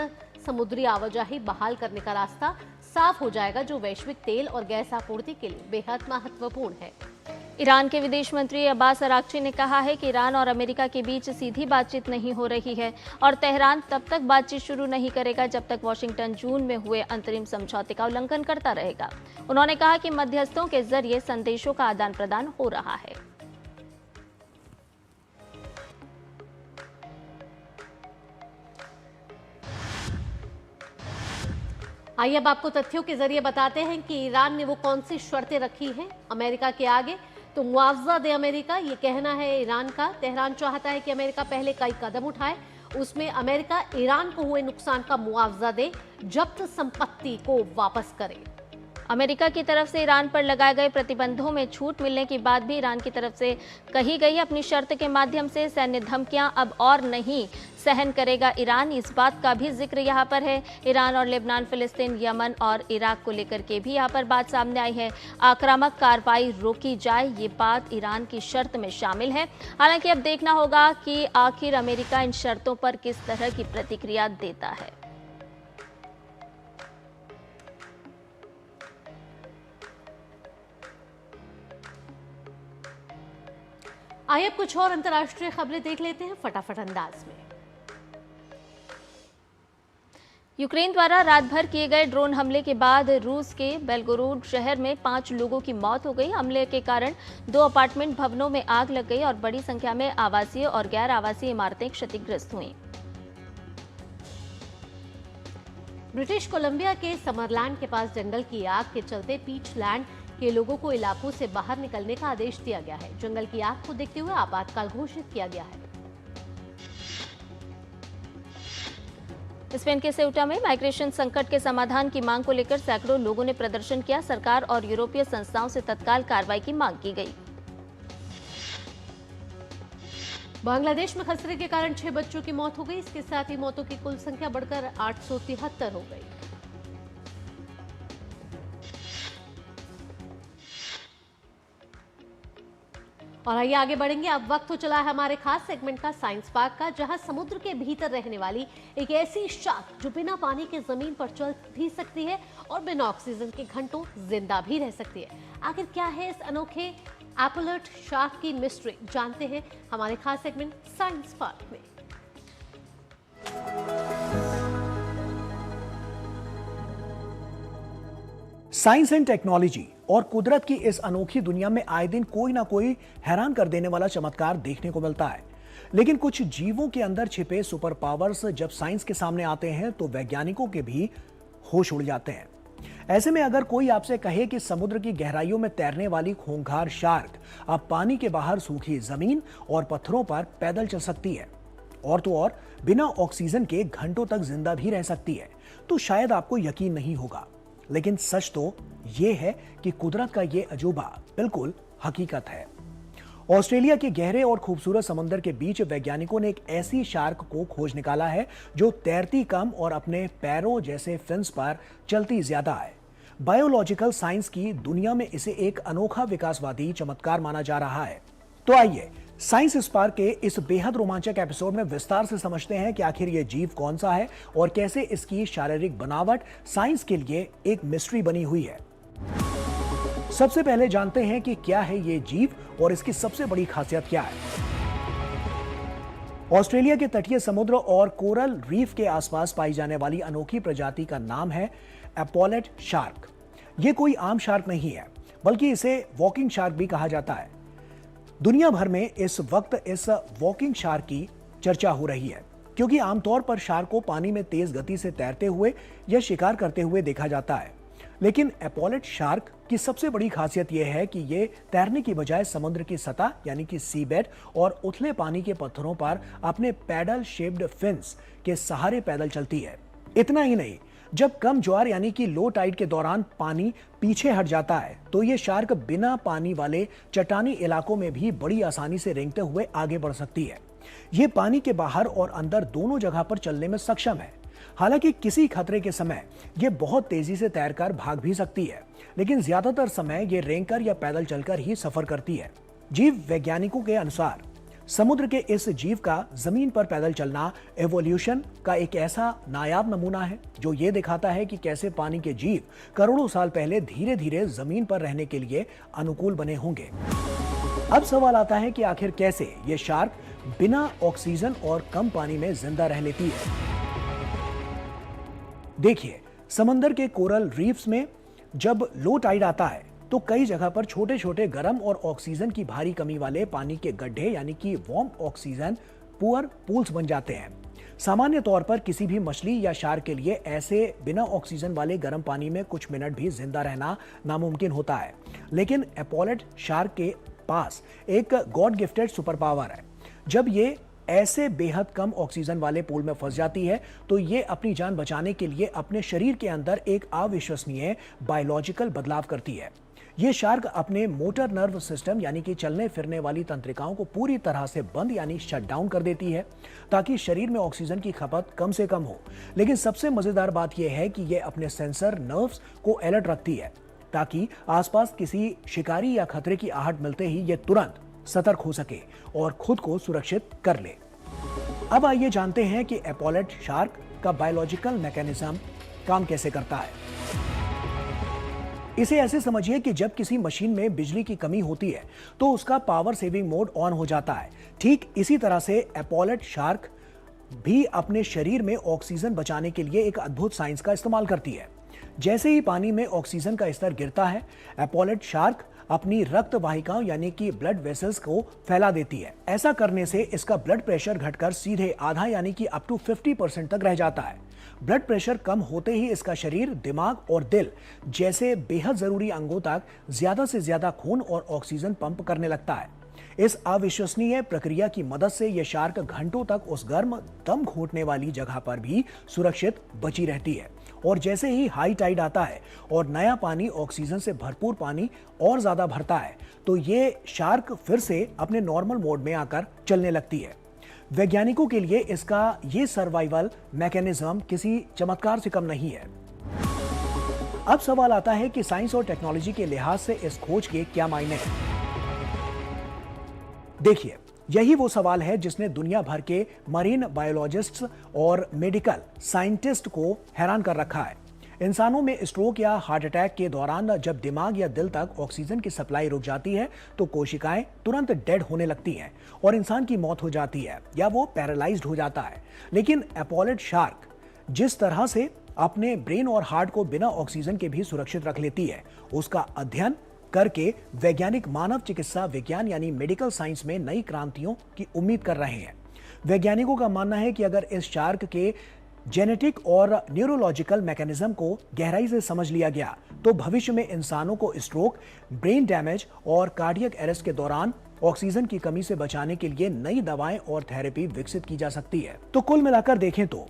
समुद्री आवाजाही बहाल करने का रास्ता साफ हो जाएगा, जो वैश्विक तेल और गैस आपूर्ति के लिए बेहद महत्वपूर्ण है। ईरान के विदेश मंत्री अब्बास अराक्ची ने कहा है कि ईरान और अमेरिका के बीच सीधी बातचीत नहीं हो रही है और तेहरान तब तक बातचीत शुरू नहीं करेगा जब तक वॉशिंगटन जून में हुए अंतरिम समझौते का उल्लंघन करता रहेगा। उन्होंने कहा कि मध्यस्थों के जरिए संदेशों का आदान प्रदान हो रहा है। आइए अब आपको तथ्यों के जरिए बताते हैं कि ईरान ने वो कौन सी शर्तें रखी हैं अमेरिका के आगे। तो मुआवजा दे अमेरिका, ये कहना है ईरान का। तेहरान चाहता है कि अमेरिका पहले कई कदम उठाए, उसमें अमेरिका ईरान को हुए नुकसान का मुआवजा दे, जब्त संपत्ति को वापस करे। अमेरिका की तरफ से ईरान पर लगाए गए प्रतिबंधों में छूट मिलने की बात भी ईरान की तरफ से कही गई। अपनी शर्त के माध्यम से सैन्य धमकियां अब और नहीं सहन करेगा ईरान, इस बात का भी जिक्र यहाँ पर है। ईरान और लेबनान, फिलिस्तीन, यमन और इराक को लेकर के भी यहाँ पर बात सामने आई है। आक्रामक कार्रवाई रोकी जाए, ये बात ईरान की शर्त में शामिल है। हालांकि अब देखना होगा कि आखिर अमेरिका इन शर्तों पर किस तरह की प्रतिक्रिया देता है। आइए अब कुछ और अंतर्राष्ट्रीय खबरें देख लेते हैं फटाफट अंदाज में। यूक्रेन द्वारा रात भर किए गए ड्रोन हमले के बाद रूस के बेलगोरोड शहर में 5 लोगों की मौत हो गई। हमले के कारण 2 अपार्टमेंट भवनों में आग लग गई और बड़ी संख्या में आवासीय और गैर आवासीय इमारतें क्षतिग्रस्त हुईं। ब्रिटिश कोलंबिया के समरलैंड के पास जंगल की आग के चलते पीचलैंड के लोगों को इलाकों से बाहर निकलने का आदेश दिया गया है। जंगल की आग को देखते हुए आपातकाल घोषित किया गया है। स्पेन के सेउटा में माइग्रेशन संकट के समाधान की मांग को लेकर सैकड़ों लोगों ने प्रदर्शन किया। सरकार और यूरोपीय संस्थाओं से तत्काल कार्रवाई की मांग की गई। बांग्लादेश में खसरे के कारण 6 बच्चों की मौत हो गई। इसके साथ ही मौतों की कुल संख्या बढ़कर 873 हो गई। और आइए आगे बढ़ेंगे। अब वक्त हो चला है हमारे खास सेगमेंट का, साइंस पार्क का, जहां समुद्र के भीतर रहने वाली एक ऐसी शार्क जो बिना पानी के जमीन पर चल भी सकती है और बिना ऑक्सीजन के घंटों जिंदा भी रह सकती है। आखिर क्या है इस अनोखे एपोलट शार्क की मिस्ट्री, जानते हैं हमारे खास सेगमेंट साइंस पार्क में। साइंस एंड टेक्नोलॉजी और कुदरत की इस अनोखी दुनिया में आए दिन कोई ना कोई हैरान कर देने वाला चमत्कार देखने को मिलता है। लेकिन कुछ जीवों के अंदर छिपे सुपर पावर्स जब साइंस के सामने आते हैं तो वैज्ञानिकों के भी होश उड़ जाते हैं। ऐसे में अगर कोई आपसे कहे कि समुद्र की गहराइयों में तैरने वाली खूंखार शार्क अब पानी के बाहर सूखी जमीन और पत्थरों पर पैदल चल सकती है और तो और बिना ऑक्सीजन के घंटों तक जिंदा भी रह सकती है, तो शायद आपको यकीन नहीं होगा। लेकिन सच तो यह है कि कुदरत का यह अजूबा बिल्कुल हकीकत है। ऑस्ट्रेलिया के गहरे और खूबसूरत समंदर के बीच वैज्ञानिकों ने एक ऐसी शार्क को खोज निकाला है जो तैरती कम और अपने पैरों जैसे फिन्स पर चलती ज्यादा है। बायोलॉजिकल साइंस की दुनिया में इसे एक अनोखा विकासवादी चमत्कार माना जा रहा है। तो आइए साइंस स्पार्क के इस बेहद रोमांचक एपिसोड में विस्तार से समझते हैं कि आखिर यह जीव कौन सा है और कैसे इसकी शारीरिक बनावट साइंस के लिए एक मिस्ट्री बनी हुई है। सबसे पहले जानते हैं कि क्या है ये जीव और इसकी सबसे बड़ी खासियत क्या है। ऑस्ट्रेलिया के तटीय समुद्र और कोरल रीफ के आसपास पाई जाने वाली अनोखी प्रजाति का नाम है एपॉलेट शार्क। ये कोई आम शार्क नहीं है, बल्कि इसे वॉकिंग शार्क भी कहा जाता है। दुनिया भर में इस वक्त इस वॉकिंग शार्क की चर्चा हो रही है, क्योंकि आमतौर पर शार्क को पानी में तेज गति से तैरते हुए या शिकार करते हुए देखा जाता है। लेकिन एपॉलेट शार्क की सबसे बड़ी खासियत यह है कि ये तैरने की बजाय समुद्र की सतह यानी कि सी बेड और उथले पानी के पत्थरों पर अपने पैडल शेप्ड फिन्स के सहारे पैदल चलती है। इतना ही नहीं, जब कम ज्वार यानी कि लो टाइड के दौरान पानी पीछे हट जाता है तो ये शार्क बिना पानी वाले चट्टानी इलाकों में भी बड़ी आसानी से रेंगते हुए आगे बढ़ सकती है। ये पानी के बाहर और अंदर दोनों जगह पर चलने में सक्षम है। हालांकि किसी खतरे के समय ये बहुत तेजी से तैरकर भाग भी सकती है, लेकिन ज्यादातर समय ये रेंगकर या पैदल चलकर ही सफर करती है। जीव वैज्ञानिकों के अनुसार समुद्र के इस जीव का जमीन पर पैदल चलना एवोल्यूशन का एक ऐसा नायाब नमूना है जो ये दिखाता है कि कैसे पानी के जीव करोड़ों साल पहले धीरे धीरे जमीन पर रहने के लिए अनुकूल बने होंगे। अब सवाल आता है कि आखिर कैसे ये शार्क बिना ऑक्सीजन और कम पानी में जिंदा रह लेती है। देखिए, समंदर के कोरल रीफ्स में जब लो टाइड आता है तो कई जगह पर छोटे छोटे गर्म और ऑक्सीजन की भारी कमी वाले पानी के गड्ढे यानी कि वार्म ऑक्सीजन पुअर पूल्स बन जाते हैं। सामान्य तौर पर किसी भी मछली या शार्क के लिए ऐसे बिना ऑक्सीजन वाले गर्म पानी में कुछ मिनट भी जिंदा रहना नामुमकिन होता है, लेकिन एपॉलेट शार्क के पास एक गॉड गिफ्टेड सुपर पावर है। जब ये ऐसे बेहद कम ऑक्सीजन वाले पूल में फंस जाती है तो ये अपनी जान बचाने के लिए अपने शरीर के अंदर एक अविश्वसनीय बायोलॉजिकल बदलाव करती है। ये शार्क अपने मोटर नर्व सिस्टम यानी कि चलने फिरने वाली तंत्रिकाओं को पूरी तरह से बंद यानी शट डाउन कर देती है ताकि शरीर में ऑक्सीजन की खपत कम से कम हो। लेकिन सबसे मजेदार बात यह है कि ये अपने सेंसर नर्व्स को अलर्ट रखती है ताकि आसपास किसी शिकारी या खतरे की आहट मिलते ही ये तुरंत सतर्क हो सके और खुद को सुरक्षित कर ले। अब आइए जानते हैं कि एपॉलेट शार्क का बायोलॉजिकल मैकेनिज्म काम कैसे करता है। इसे ऐसे समझिए कि जब किसी मशीन में बिजली की कमी होती है तो उसका पावर सेविंग मोड ऑन हो जाता है। ठीक इसी तरह से एपॉलेट शार्क भी अपने शरीर में ऑक्सीजन बचाने के लिए एक अद्भुत साइंस का इस्तेमाल करती है। जैसे ही पानी में ऑक्सीजन का स्तर गिरता है, एपॉलेट शार्क अपनी रक्त वाहिकाओं यानी कि ब्लड वेसल्स को फैला देती है। ऐसा करने से इसका ब्लड प्रेशर घटकर सीधे आधा यानी कि अप टू 50% तक रह जाता है। ब्लड प्रेशर कम होते ही इसका शरीर, दिमाग और दिल जैसे बेहद जरूरी अंगों तक ज्यादा से ज्यादा खून और ऑक्सीजन पंप करने लगता है। इस अविश्वसनीय प्रक्रिया की मदद से यह शार्क घंटों तक उस गर्म दम घोंटने वाली जगह पर भी सुरक्षित बची रहती है। और जैसे ही हाई टाइड आता है और नया पानी ऑक्सीजन से भरपूर पानी और ज्यादा भरता है तो ये शार्क फिर से अपने नॉर्मल मोड में आकर चलने लगती है। वैज्ञानिकों के लिए इसका ये सर्वाइवल मैकेनिज्म किसी चमत्कार से कम नहीं है। अब सवाल आता है कि साइंस और टेक्नोलॉजी के लिहाज से इस खोज के क्या मायने हैं। देखिए, यही वो सवाल है जिसने दुनिया भर के मरीन बायोलॉजिस्ट्स और मेडिकल साइंटिस्ट को हैरान कर रखा है। इंसानों में स्ट्रोक या हार्ट अटैक के दौरान जब दिमाग या दिल तक ऑक्सीजन की सप्लाई रुक जाती है तो कोशिकाएं तुरंत डेड होने लगती हैं और इंसान की मौत हो जाती है या वो पैरालाइज्ड हो जाता है। लेकिन एपॉलेट शार्क जिस तरह से अपने ब्रेन और हार्ट को बिना ऑक्सीजन के भी सुरक्षित रख लेती है, उसका अध्ययन करके वैज्ञानिक मानव चिकित्सा विज्ञान यानी मेडिकल साइंस में नई क्रांतियों की उम्मीद कर रहे हैं। वैज्ञानिकों का मानना है कि अगर इस शार्क के जेनेटिक और न्यूरोलॉजिकल मैकेनिज्म को गहराई से समझ लिया गया तो भविष्य में इंसानों को स्ट्रोक, ब्रेन डैमेज और कार्डियक अरेस्ट के दौरान ऑक्सीजन की कमी से बचाने के लिए नई दवाएं और थेरेपी विकसित की जा सकती है। तो कुल मिलाकर देखें तो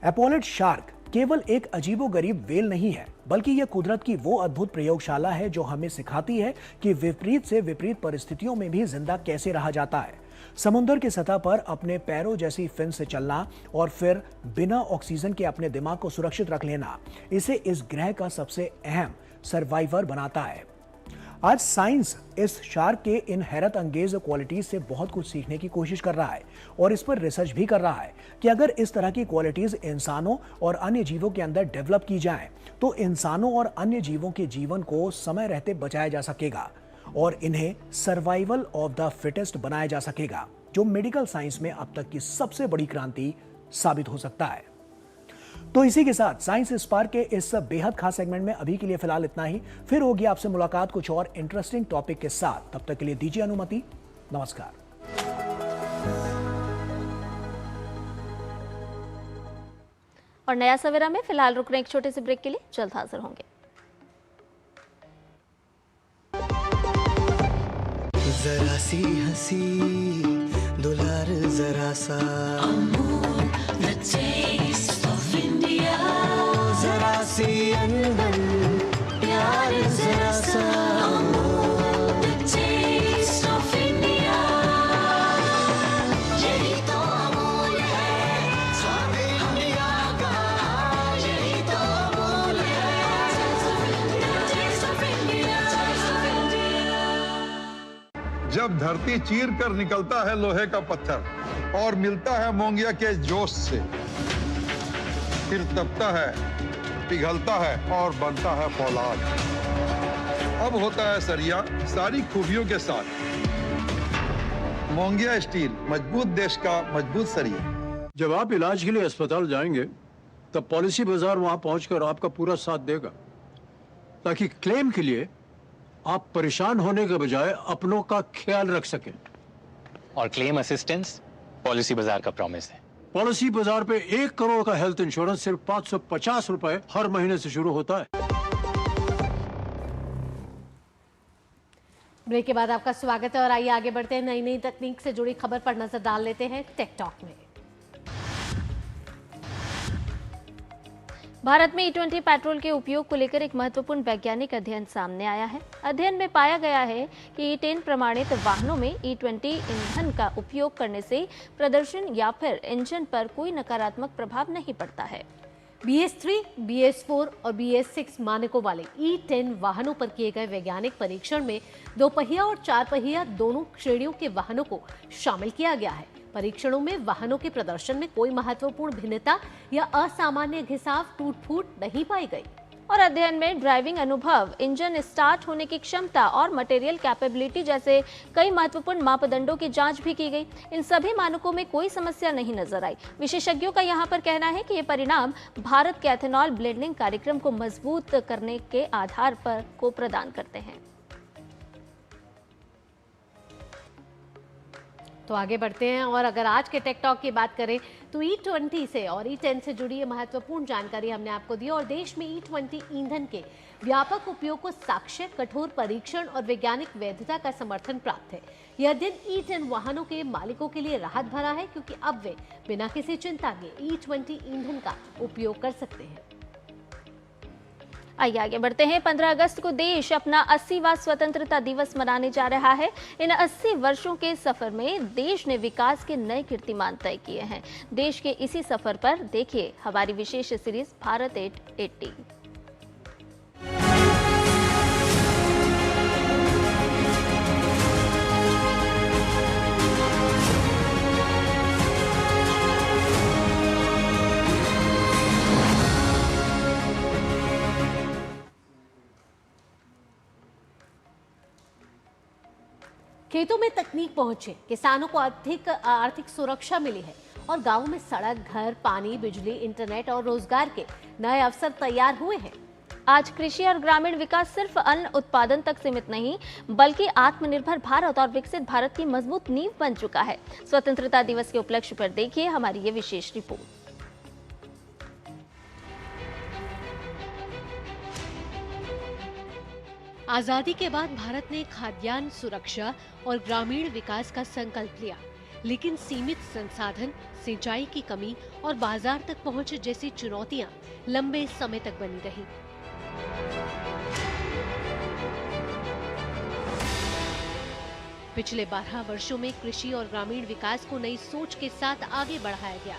एपॉलेट शार्क केवल एक अजीबोगरीब व्हेल नहीं है, बल्कि यह कुदरत की वो अद्भुत प्रयोगशाला है जो हमें सिखाती है कि विपरीत से विपरीत परिस्थितियों में भी जिंदा कैसे रहा जाता है। समुद्र की सतह पर अपने पैरों जैसी फिन से चलना और फिर बिना ऑक्सीजन के अपने दिमाग को सुरक्षित रख लेना, इसे इस ग्रह का सबसे अहम सर्वाइवर बनाता है। आज साइंस इस शार्क के इन हैरत अंगेज क्वालिटीज से बहुत कुछ सीखने की कोशिश कर रहा है और इस पर रिसर्च भी कर रहा है कि अगर इस तरह की क्वालिटीज इंसानों और अन्य जीवों के अंदर डेवलप की जाएं तो इंसानों और अन्य जीवों के जीवन को समय रहते बचाया जा सकेगा और इन्हें सर्वाइवल ऑफ द फिटेस्ट बनाया जा सकेगा। जो मेडिकल साइंस में अब तक की सबसे बड़ी क्रांति साबित हो सकता है। तो इसी के साथ साइंस स्पार्क के इस बेहद खास सेगमेंट में अभी के लिए फिलहाल इतना ही। फिर होगी आपसे मुलाकात कुछ और इंटरेस्टिंग टॉपिक के साथ। तब तक के लिए दीजिए अनुमति। नमस्कार। और नया सवेरा में फिलहाल रुक रहे एक छोटे से ब्रेक के लिए, जल्द हाजिर होंगे। जरा सी हंसी दुलार जरा सा, जरा सी अनबन प्यार जरा सा, यही तो अमूल है स्वाद इंडिया का, यही तो अमूल है टेस्ट ऑफ इंडिया। जब धरती चीर कर निकलता है लोहे का पत्थर और मिलता है मोंगिया के जोश से, फिर तपता है, पिघलता है और बनता है फौलाद। अब होता है सरिया सारी खूबियों के साथ। मोंगिया स्टील, मजबूत देश का मजबूत सरिया। जब आप इलाज के लिए अस्पताल जाएंगे तब पॉलिसी बाजार वहां पहुंचकर आपका पूरा साथ देगा, ताकि क्लेम के लिए आप परेशान होने के बजाय अपनों का ख्याल रख सकें। और क्लेम असिस्टेंस पॉलिसी बाजार का प्रॉमिस है। पॉलिसी बाजार पे 1 करोड़ का हेल्थ इंश्योरेंस सिर्फ 550 रुपए हर महीने से शुरू होता है। ब्रेक के बाद आपका स्वागत है और आइए आगे बढ़ते हैं। नई तकनीक से जुड़ी खबर पर नजर डाल लेते हैं टेक टॉक में। भारत में E20 पेट्रोल के उपयोग को लेकर एक महत्वपूर्ण वैज्ञानिक अध्ययन सामने आया है। अध्ययन में पाया गया है कि E10 प्रमाणित वाहनों में E20 ईंधन का उपयोग करने से प्रदर्शन या फिर इंजन पर कोई नकारात्मक प्रभाव नहीं पड़ता है। BS3, BS4 और BS6 मानकों वाले E10 वाहनों पर किए गए वैज्ञानिक परीक्षण में 2 पहिया और 4 पहिया दोनों श्रेणियों के वाहनों को शामिल किया गया है। परीक्षणों में वाहनों के प्रदर्शन में कोई महत्वपूर्ण भिन्नता या असामान्य घिसाव टूट-फूट नहीं पाई गई। और अध्ययन में ड्राइविंग अनुभव, इंजन स्टार्ट होने की क्षमता और मटेरियल कैपेबिलिटी जैसे कई महत्वपूर्ण मापदंडों की जांच भी की गई। इन सभी मानकों में कोई समस्या नहीं नजर आई। विशेषज्ञों का यहां पर कहना है कि ये परिणाम भारत के एथेनॉल ब्लेंडिंग कार्यक्रम को मजबूत करने के आधार पर को प्रदान करते हैं। तो आगे बढ़ते हैं और अगर आज के टेक टॉक की बात करें तो E20 से और E10 से जुड़ी ये महत्वपूर्ण जानकारी हमने आपको दी और देश में E20 ईंधन के व्यापक उपयोग को साक्ष्य, कठोर परीक्षण और वैज्ञानिक वैधता का समर्थन प्राप्त है। यह अध्ययन E10 वाहनों के मालिकों के लिए राहत भरा है, क्योंकि अब वे बिना किसी चिंता के E20 ईंधन का उपयोग कर सकते हैं। आइए आगे बढ़ते हैं। 15 अगस्त को देश अपना 80वां स्वतंत्रता दिवस मनाने जा रहा है। इन 80 वर्षों के सफर में देश ने विकास के नए कीर्तिमान तय किए हैं। देश के इसी सफर पर देखिए हमारी विशेष सीरीज भारत 880। खेतों में तकनीक पहुंचे, किसानों को अधिक आर्थिक सुरक्षा मिली है और गांवों में सड़क, घर, पानी, बिजली, इंटरनेट और रोजगार के नए अवसर तैयार हुए हैं। आज कृषि और ग्रामीण विकास सिर्फ अन्न उत्पादन तक सीमित नहीं, बल्कि आत्मनिर्भर भारत और विकसित भारत की मजबूत नींव बन चुका है। स्वतंत्रता दिवस के उपलक्ष्य पर देखिए हमारी ये विशेष रिपोर्ट। आजादी के बाद भारत ने खाद्यान्न सुरक्षा और ग्रामीण विकास का संकल्प लिया, लेकिन सीमित संसाधन, सिंचाई की कमी और बाजार तक पहुंच जैसी चुनौतियां लंबे समय तक बनी रही। पिछले 12 वर्षों में कृषि और ग्रामीण विकास को नई सोच के साथ आगे बढ़ाया गया।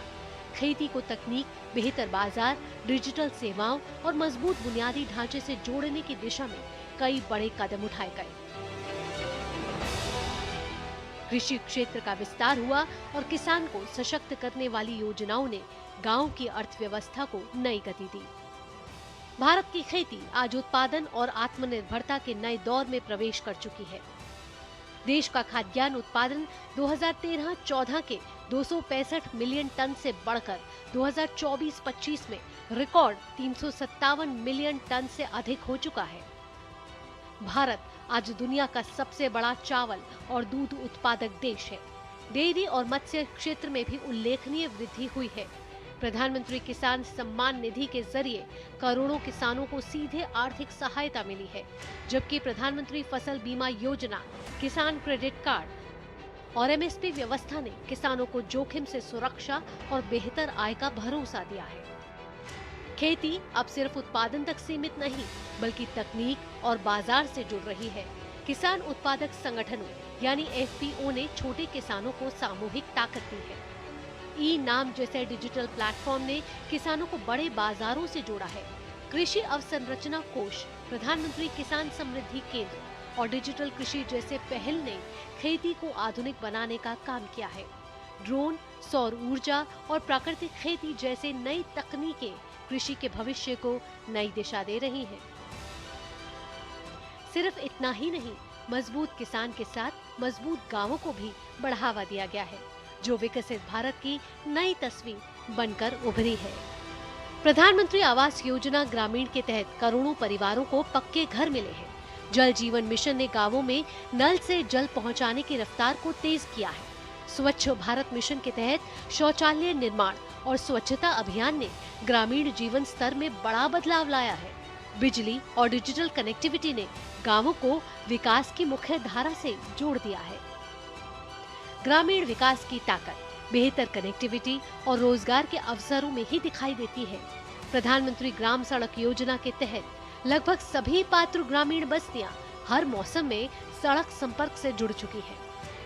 खेती को तकनीक, बेहतर बाजार, डिजिटल सेवाओं और मजबूत बुनियादी ढांचे से जोड़ने की दिशा में कई बड़े कदम उठाए गए। कृषि क्षेत्र का विस्तार हुआ और किसान को सशक्त करने वाली योजनाओं ने गांव की अर्थव्यवस्था को नई गति दी। भारत की खेती आज उत्पादन और आत्मनिर्भरता के नए दौर में प्रवेश कर चुकी है। देश का खाद्यान्न उत्पादन 2013-14 के 265 मिलियन टन से बढ़कर 2024-25 में रिकॉर्ड 357 मिलियन टन से अधिक हो चुका है। भारत आज दुनिया का सबसे बड़ा चावल और दूध उत्पादक देश है। डेयरी और मत्स्य क्षेत्र में भी उल्लेखनीय वृद्धि हुई है। प्रधानमंत्री किसान सम्मान निधि के जरिए करोड़ों किसानों को सीधे आर्थिक सहायता मिली है, जबकि प्रधानमंत्री फसल बीमा योजना, किसान क्रेडिट कार्ड और एमएसपी व्यवस्था ने किसानों को जोखिम से सुरक्षा और बेहतर आय का भरोसा दिया है। खेती अब सिर्फ उत्पादन तक सीमित नहीं, बल्कि तकनीक और बाजार से जुड़ रही है। किसान उत्पादक संगठनों यानी एफपीओ ने छोटे किसानों को सामूहिक ताकत दी है। ई नाम जैसे डिजिटल प्लेटफॉर्म ने किसानों को बड़े बाजारों से जोड़ा है। कृषि अवसंरचना कोष, प्रधानमंत्री किसान समृद्धि केंद्र और डिजिटल कृषि जैसे पहल ने खेती को आधुनिक बनाने का काम किया है। ड्रोन, सौर ऊर्जा और प्राकृतिक खेती जैसे नई तकनीकें कृषि के भविष्य को नई दिशा दे रही हैं। सिर्फ इतना ही नहीं, मजबूत किसान के साथ मजबूत गांवों को भी बढ़ावा दिया गया है, जो विकसित भारत की नई तस्वीर बनकर उभरी है। प्रधानमंत्री आवास योजना ग्रामीण के तहत करोड़ों परिवारों को पक्के घर मिले हैं। जल जीवन मिशन ने गांवों में नल से जल पहुंचाने की रफ्तार को तेज किया है। स्वच्छ भारत मिशन के तहत शौचालय निर्माण और स्वच्छता अभियान ने ग्रामीण जीवन स्तर में बड़ा बदलाव लाया है। बिजली और डिजिटल कनेक्टिविटी ने गांवों को विकास की मुख्य धारा से जोड़ दिया है। ग्रामीण विकास की ताकत बेहतर कनेक्टिविटी और रोजगार के अवसरों में ही दिखाई देती है। प्रधानमंत्री ग्राम सड़क योजना के तहत लगभग सभी पात्र ग्रामीण बस्तियां हर मौसम में सड़क संपर्क से जुड़ चुकी हैं।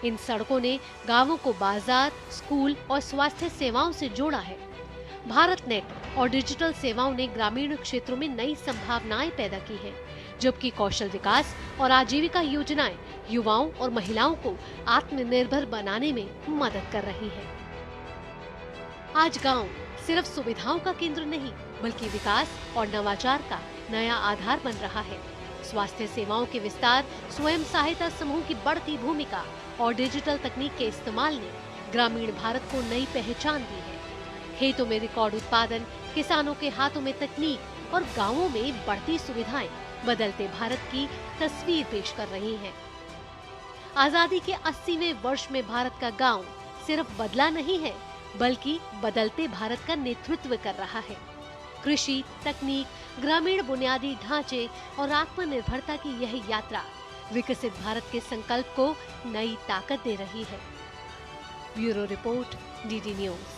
इन सड़कों ने गांवों को बाजार, स्कूल और स्वास्थ्य सेवाओं से जोड़ा है। भारत नेट और डिजिटल सेवाओं ने ग्रामीण क्षेत्रों में नई संभावनाएं पैदा की हैं, जबकि कौशल विकास और आजीविका योजनाएं युवाओं और महिलाओं को आत्मनिर्भर बनाने में मदद कर रही हैं। आज गांव सिर्फ सुविधाओं का केंद्र नहीं, बल्कि विकास और नवाचार का नया आधार बन रहा है। स्वास्थ्य सेवाओं के विस्तार, स्वयं सहायता समूह की बढ़ती भूमिका और डिजिटल तकनीक के इस्तेमाल ने ग्रामीण भारत को नई पहचान दी है। खेतों में रिकॉर्ड उत्पादन, किसानों के हाथों में तकनीक और गांवों में बढ़ती सुविधाएं बदलते भारत की तस्वीर पेश कर रही हैं। आजादी के 80वें वर्ष में भारत का गांव सिर्फ बदला नहीं है, बल्कि बदलते भारत का नेतृत्व कर रहा है। कृषि, तकनीक, ग्रामीण बुनियादी ढांचे और आत्मनिर्भरता की यह यात्रा विकसित भारत के संकल्प को नई ताकत दे रही है। Bureau report, DD news.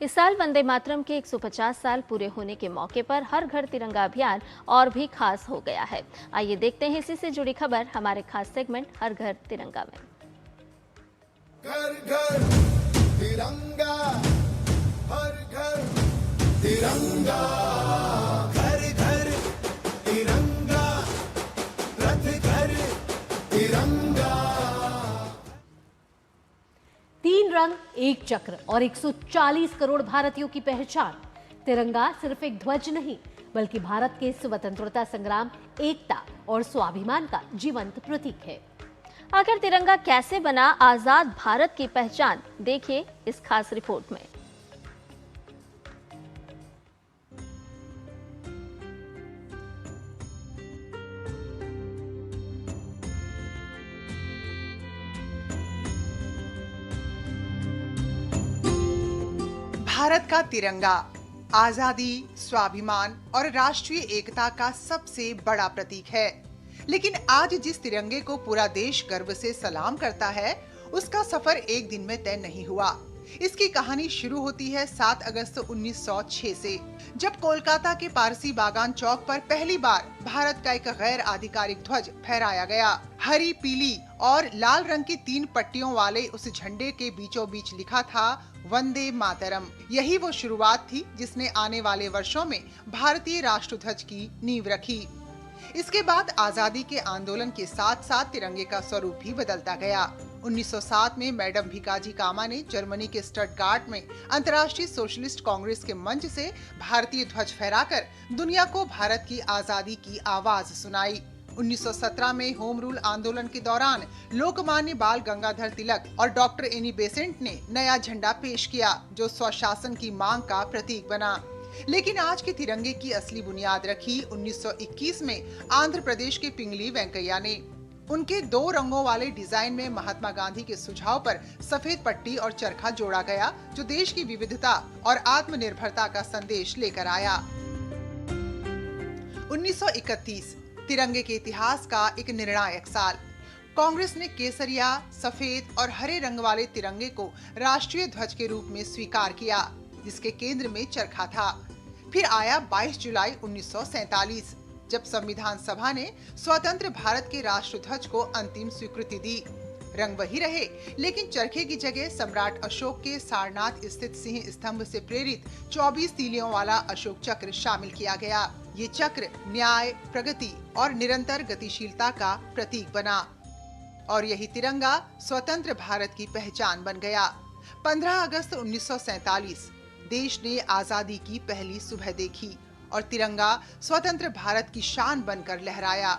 इस साल वंदे मातरम के 150 साल पूरे होने के मौके पर हर घर तिरंगा अभियान और भी खास हो गया है। आइए देखते हैं इसी से जुड़ी खबर हमारे खास सेगमेंट हर घर तिरंगा में। घर घर तिरंगा, हर घर तिरंगा, घर घर तिरंगा, रथ घर तिरंगा। 3 रंग, 1 चक्र और 140 करोड़ भारतीयों की पहचान। तिरंगा सिर्फ एक ध्वज नहीं, बल्कि भारत के स्वतंत्रता संग्राम, एकता और स्वाभिमान का जीवंत प्रतीक है। आखिर तिरंगा कैसे बना आजाद भारत की पहचान, देखिए इस खास रिपोर्ट में। भारत का तिरंगा आजादी, स्वाभिमान और राष्ट्रीय एकता का सबसे बड़ा प्रतीक है। लेकिन आज जिस तिरंगे को पूरा देश गर्व से सलाम करता है, उसका सफर एक दिन में तय नहीं हुआ। इसकी कहानी शुरू होती है 7 अगस्त 1906 से, जब कोलकाता के पारसी बागान चौक पर पहली बार भारत का एक गैर आधिकारिक ध्वज फहराया गया। हरी, पीली और लाल रंग की 3 पट्टियों वाले उस झंडे के बीचों बीच लिखा था वंदे मातरम। यही वो शुरुआत थी जिसने आने वाले वर्षों में भारतीय राष्ट्रध्वज की नींव रखी। इसके बाद आजादी के आंदोलन के साथ साथ तिरंगे का स्वरूप भी बदलता गया। 1907 में मैडम भिकाजी कामा ने जर्मनी के स्टटगार्ट में अंतर्राष्ट्रीय सोशलिस्ट कांग्रेस के मंच से भारतीय ध्वज फहराकर दुनिया को भारत की आजादी की आवाज सुनाई। 1917 में होम रूल आंदोलन के दौरान लोकमान्य बाल गंगाधर तिलक और डॉक्टर एनी बेसेंट ने नया झंडा पेश किया, जो स्वशासन की मांग का प्रतीक बना। लेकिन आज के तिरंगे की असली बुनियाद रखी 1921 में आंध्र प्रदेश के पिंगली वेंकैया ने। उनके 2 रंगों वाले डिजाइन में महात्मा गांधी के सुझाव पर सफेद पट्टी और चरखा जोड़ा गया, जो देश की विविधता और आत्मनिर्भरता का संदेश लेकर आया। 1931 तिरंगे के इतिहास का एक निर्णायक साल। कांग्रेस ने केसरिया, सफेद और हरे रंग वाले तिरंगे को राष्ट्रीय ध्वज के रूप में स्वीकार किया, जिसके केंद्र में चरखा था। फिर आया 22 जुलाई 1947, जब संविधान सभा ने स्वतंत्र भारत के राष्ट्रध्वज को अंतिम स्वीकृति दी। रंग वही रहे, लेकिन चरखे की जगह सम्राट अशोक के सारनाथ स्थित सिंह स्तंभ से प्रेरित 24 तीलियों वाला अशोक चक्र शामिल किया गया। ये चक्र न्याय, प्रगति और निरंतर गतिशीलता का प्रतीक बना और यही तिरंगा स्वतंत्र भारत की पहचान बन गया। 15 अगस्त 1947 देश ने आजादी की पहली सुबह देखी और तिरंगा स्वतंत्र भारत की शान बनकर लहराया।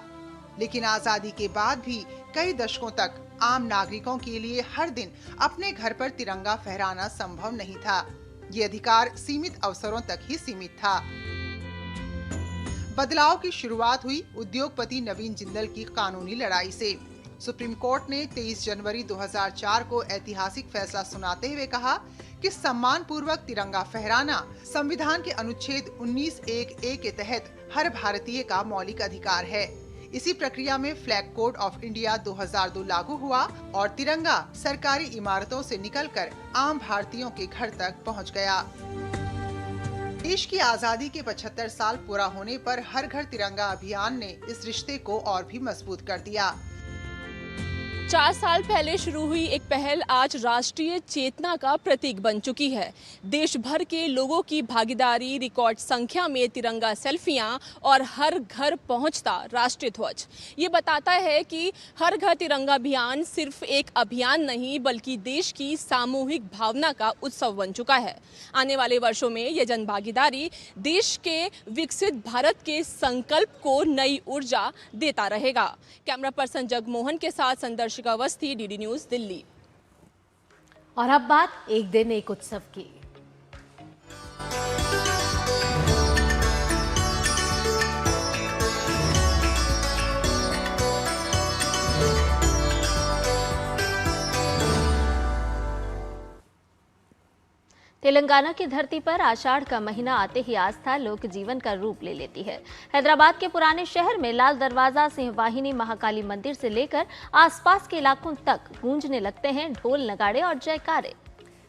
लेकिन आजादी के बाद भी कई दशकों तक आम नागरिकों के लिए हर दिन अपने घर पर तिरंगा फहराना संभव नहीं था। ये अधिकार सीमित अवसरों तक ही सीमित था। बदलाव की शुरुआत हुई उद्योगपति नवीन जिंदल की कानूनी लड़ाई से। सुप्रीम कोर्ट ने 23 जनवरी 2004 को ऐतिहासिक फैसला सुनाते हुए कहा कि सम्मान पूर्वक तिरंगा फहराना संविधान के अनुच्छेद 19(1)(a) के तहत हर भारतीय का मौलिक अधिकार है। इसी प्रक्रिया में फ्लैग कोड ऑफ इंडिया 2002 लागू हुआ और तिरंगा सरकारी इमारतों से निकलकर आम भारतीयों के घर तक पहुंच गया। देश की आजादी के 75 साल पूरा होने पर हर घर तिरंगा अभियान ने इस रिश्ते को और भी मजबूत कर दिया। 4 साल पहले शुरू हुई एक पहल आज राष्ट्रीय चेतना का प्रतीक बन चुकी है। देश भर के लोगों की भागीदारी, रिकॉर्ड संख्या में तिरंगा सेल्फियां और हर घर पहुंचता राष्ट्रीय ध्वज, ये बताता है कि हर घर तिरंगा अभियान सिर्फ एक अभियान नहीं बल्कि देश की सामूहिक भावना का उत्सव बन चुका है। आने वाले वर्षों में ये जन भागीदारी देश के विकसित भारत के संकल्प को नई ऊर्जा देता रहेगा। कैमरा पर्सन जगमोहन के साथ संदर्शक अवस्थी, डीडी न्यूज, दिल्ली। और अब बात एक दिन एक उत्सव की। तेलंगाना की धरती पर आषाढ़ का महीना आते ही आस्था लोक जीवन का रूप ले लेती है। हैदराबाद के पुराने शहर में लाल दरवाजा, सिंहवाहिनी, महाकाली मंदिर से लेकर आसपास के इलाकों तक गूंजने लगते हैं ढोल, नगाड़े और जयकारे।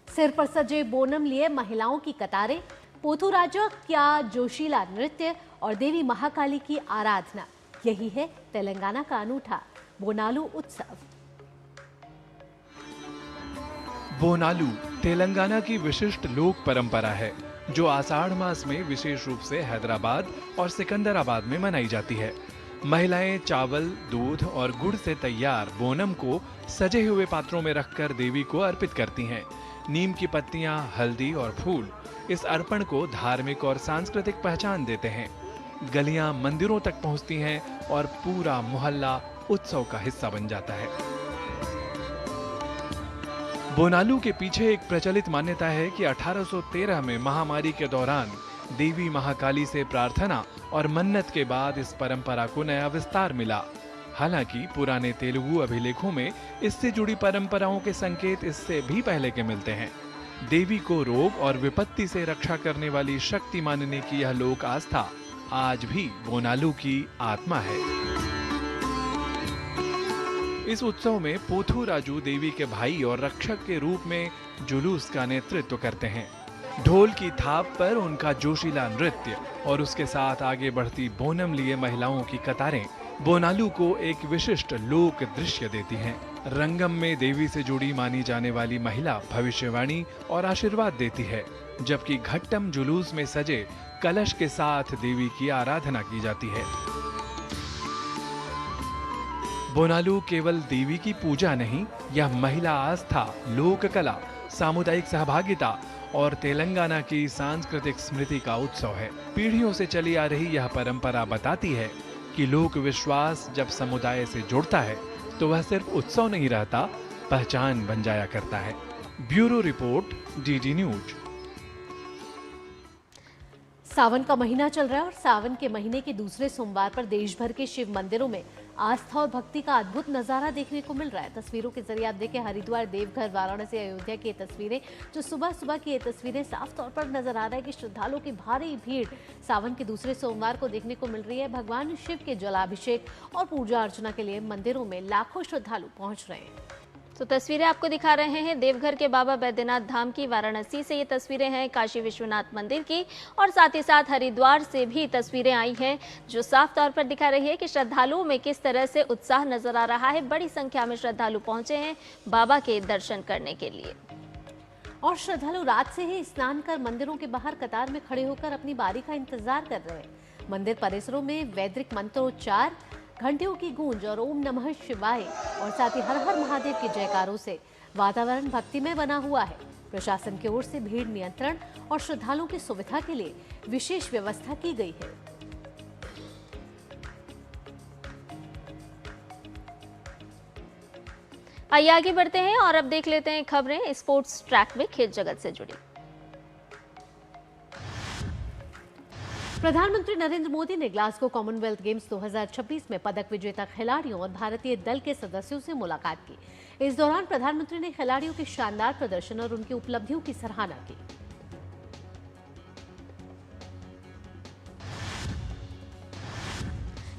सिर पर सजे बोनम लिए महिलाओं की कतारें, पोथुराजा क्या जोशीला नृत्य और देवी महाकाली की आराधना, यही है तेलंगाना का अनूठा बोनालू उत्सव। बोनालू तेलंगाना की विशिष्ट लोक परंपरा है जो आषाढ़ मास में विशेष रूप से हैदराबाद और सिकंदराबाद में मनाई जाती है। महिलाएं चावल, दूध और गुड़ से तैयार बोनम को सजे हुए पात्रों में रखकर देवी को अर्पित करती हैं। नीम की पत्तियां, हल्दी और फूल इस अर्पण को धार्मिक और सांस्कृतिक पहचान देते हैं। गलियां मंदिरों तक पहुंचती हैं और पूरा मोहल्ला उत्सव का हिस्सा बन जाता है। बोनालू के पीछे एक प्रचलित मान्यता है कि 1813 में महामारी के दौरान देवी महाकाली से प्रार्थना और मन्नत के बाद इस परंपरा को नया विस्तार मिला। हालांकि पुराने तेलुगु अभिलेखों में इससे जुड़ी परंपराओं के संकेत इससे भी पहले के मिलते हैं। देवी को रोग और विपत्ति से रक्षा करने वाली शक्ति मानने की यह लोक आस्था आज भी बोनालू की आत्मा है। इस उत्सव में पोथुराजू देवी के भाई और रक्षक के रूप में जुलूस का नेतृत्व करते हैं। ढोल की थाप पर उनका जोशीला नृत्य और उसके साथ आगे बढ़ती बोनम लिए महिलाओं की कतारें बोनालू को एक विशिष्ट लोक दृश्य देती हैं। रंगम में देवी से जुड़ी मानी जाने वाली महिला भविष्यवाणी और आशीर्वाद देती है, जबकि घट्टम जुलूस में सजे कलश के साथ देवी की आराधना की जाती है। बोनालू केवल देवी की पूजा नहीं, यह महिला आस्था, लोक कला, सामुदायिक सहभागिता और तेलंगाना की सांस्कृतिक स्मृति का उत्सव है। पीढ़ियों से चली आ रही यह परंपरा बताती है कि लोक विश्वास जब समुदाय से जुड़ता है तो वह सिर्फ उत्सव नहीं रहता, पहचान बन जाया करता है। Bureau report, DD news. Sawan का महीना चल रहा है और सावन के महीने के दूसरे सोमवार पर देश भर के शिव मंदिरों में आस्था और भक्ति का अद्भुत नजारा देखने को मिल रहा है। तस्वीरों के जरिए आप देखें, हरिद्वार, देवघर, वाराणसी, अयोध्या की ये तस्वीरें, जो सुबह सुबह की ये तस्वीरें, साफ तौर पर नजर आ रहा है कि श्रद्धालुओं की भारी भीड़ सावन के दूसरे सोमवार को देखने को मिल रही है। भगवान शिव के जलाभिषेक और पूजा अर्चना के लिए मंदिरों में लाखों श्रद्धालु पहुंच रहे हैं। तो तस्वीरें आपको दिखा रहे हैं देवघर के बाबा बैद्यनाथ धाम की, वाराणसी से ये तस्वीरें हैं काशी विश्वनाथ मंदिर की, और साथ ही साथ हरिद्वार से भी तस्वीरें आई हैं जो साफ तौर पर दिखा रही है कि श्रद्धालुओं में किस तरह से उत्साह नजर आ रहा है। बड़ी संख्या में श्रद्धालु पहुंचे हैं बाबा के दर्शन करने के लिए। और श्रद्धालु रात से ही स्नान कर मंदिरों के बाहर कतार में खड़े होकर अपनी बारी का इंतजार कर रहे हैं। मंदिर परिसरों में वैदिक मंत्रोच्चार, घंटियों की गूंज और ओम नमः शिवाय और साथ ही हर हर महादेव के जयकारों से वातावरण भक्तिमय बना हुआ है। प्रशासन की ओर से भीड़ नियंत्रण और श्रद्धालुओं की सुविधा के लिए विशेष व्यवस्था की गई है। आइए आगे बढ़ते हैं और अब देख लेते हैं खबरें स्पोर्ट्स ट्रैक में खेल जगत से जुड़ी। प्रधानमंत्री नरेंद्र मोदी ने ग्लासगो कॉमनवेल्थ गेम्स 2026 में पदक विजेता खिलाड़ियों और भारतीय दल के सदस्यों से मुलाकात की। इस दौरान प्रधानमंत्री ने खिलाड़ियों के शानदार प्रदर्शन और उनकी उपलब्धियों की सराहना की।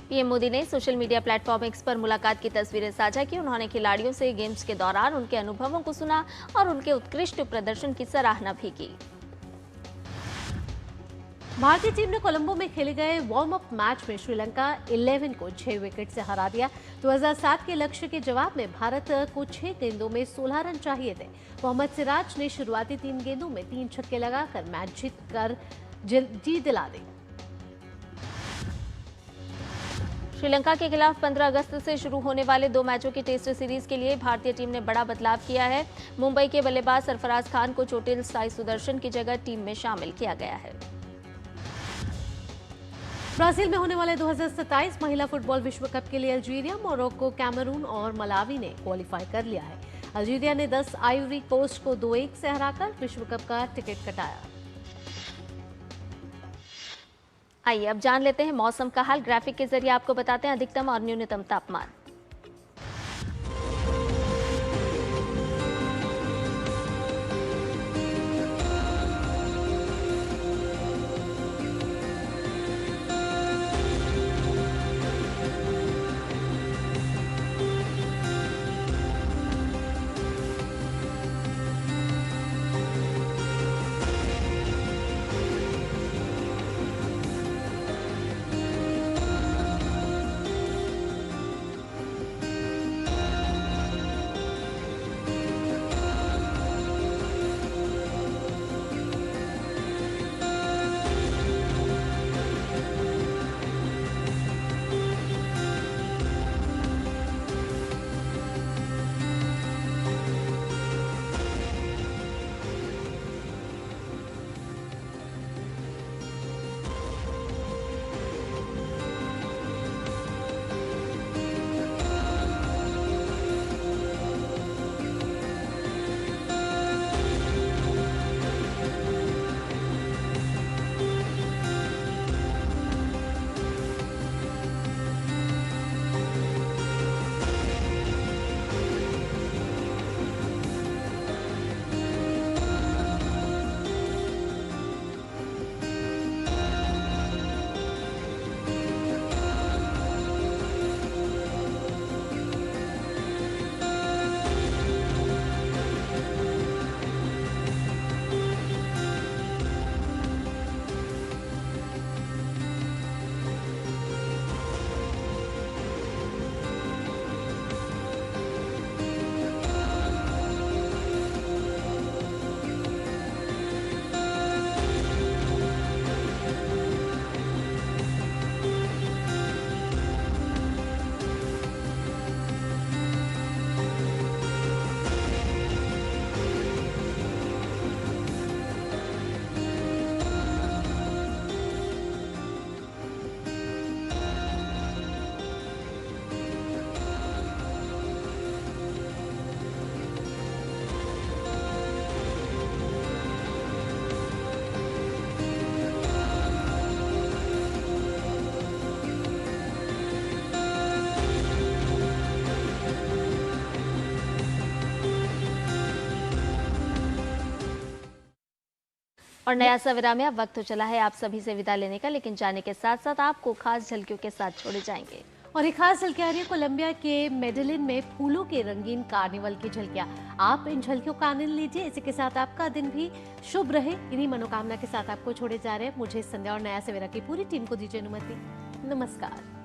पीएम मोदी ने सोशल मीडिया प्लेटफॉर्म एक्स पर मुलाकात की तस्वीरें साझा की। उन्होंने खिलाड़ियों से गेम्स के दौरान उनके अनुभवों को सुना और उनके उत्कृष्ट प्रदर्शन की सराहना भी की। भारतीय टीम ने कोलंबो में खेले गए वार्म अप मैच में श्रीलंका 11 को 6 विकेट से हरा दिया। 2007 के लक्ष्य के जवाब में भारत को 6 गेंदों में 16 रन चाहिए थे। मोहम्मद सिराज ने शुरुआती 3 गेंदों में 3 छक्के लगाकर मैच जीतकर जीत दिला दी। श्रीलंका के खिलाफ 15 अगस्त से शुरू होने वाले 2 मैचों की टेस्ट सीरीज के लिए भारतीय टीम ने बड़ा बदलाव किया है। मुंबई के बल्लेबाज सरफराज खान को चोटिल साई सुदर्शन की जगह टीम में शामिल किया गया है। ब्राजील में होने वाले 2027 महिला फुटबॉल विश्व कप के लिए अल्जीरिया, मोरक्को, कैमरून और मलावी ने क्वालिफाई कर लिया है। अल्जीरिया ने 10 आइवरी कोस्ट को 2-1 से हराकर विश्व कप का टिकट कटाया। आइए अब जान लेते हैं मौसम का हाल। ग्राफिक के जरिए आपको बताते हैं अधिकतम और न्यूनतम तापमान। और नया सवेरा में अब वक्त तो चला है आप सभी से विदा लेने का, लेकिन जाने के साथ साथ आपको खास झलकियों के साथ छोड़े जाएंगे। और एक खास झलकियां आ रही है कोलंबिया के मेडेलिन में फूलों के रंगीन कार्निवल की झलकियां। आप इन झलकियों का आनंद लीजिए। इसी के साथ आपका दिन भी शुभ रहे, इन्हीं मनोकामना के साथ आपको छोड़े जा रहे हैं। मुझे संध्या और नया सवेरा की पूरी टीम को दीजिए अनुमति। नमस्कार।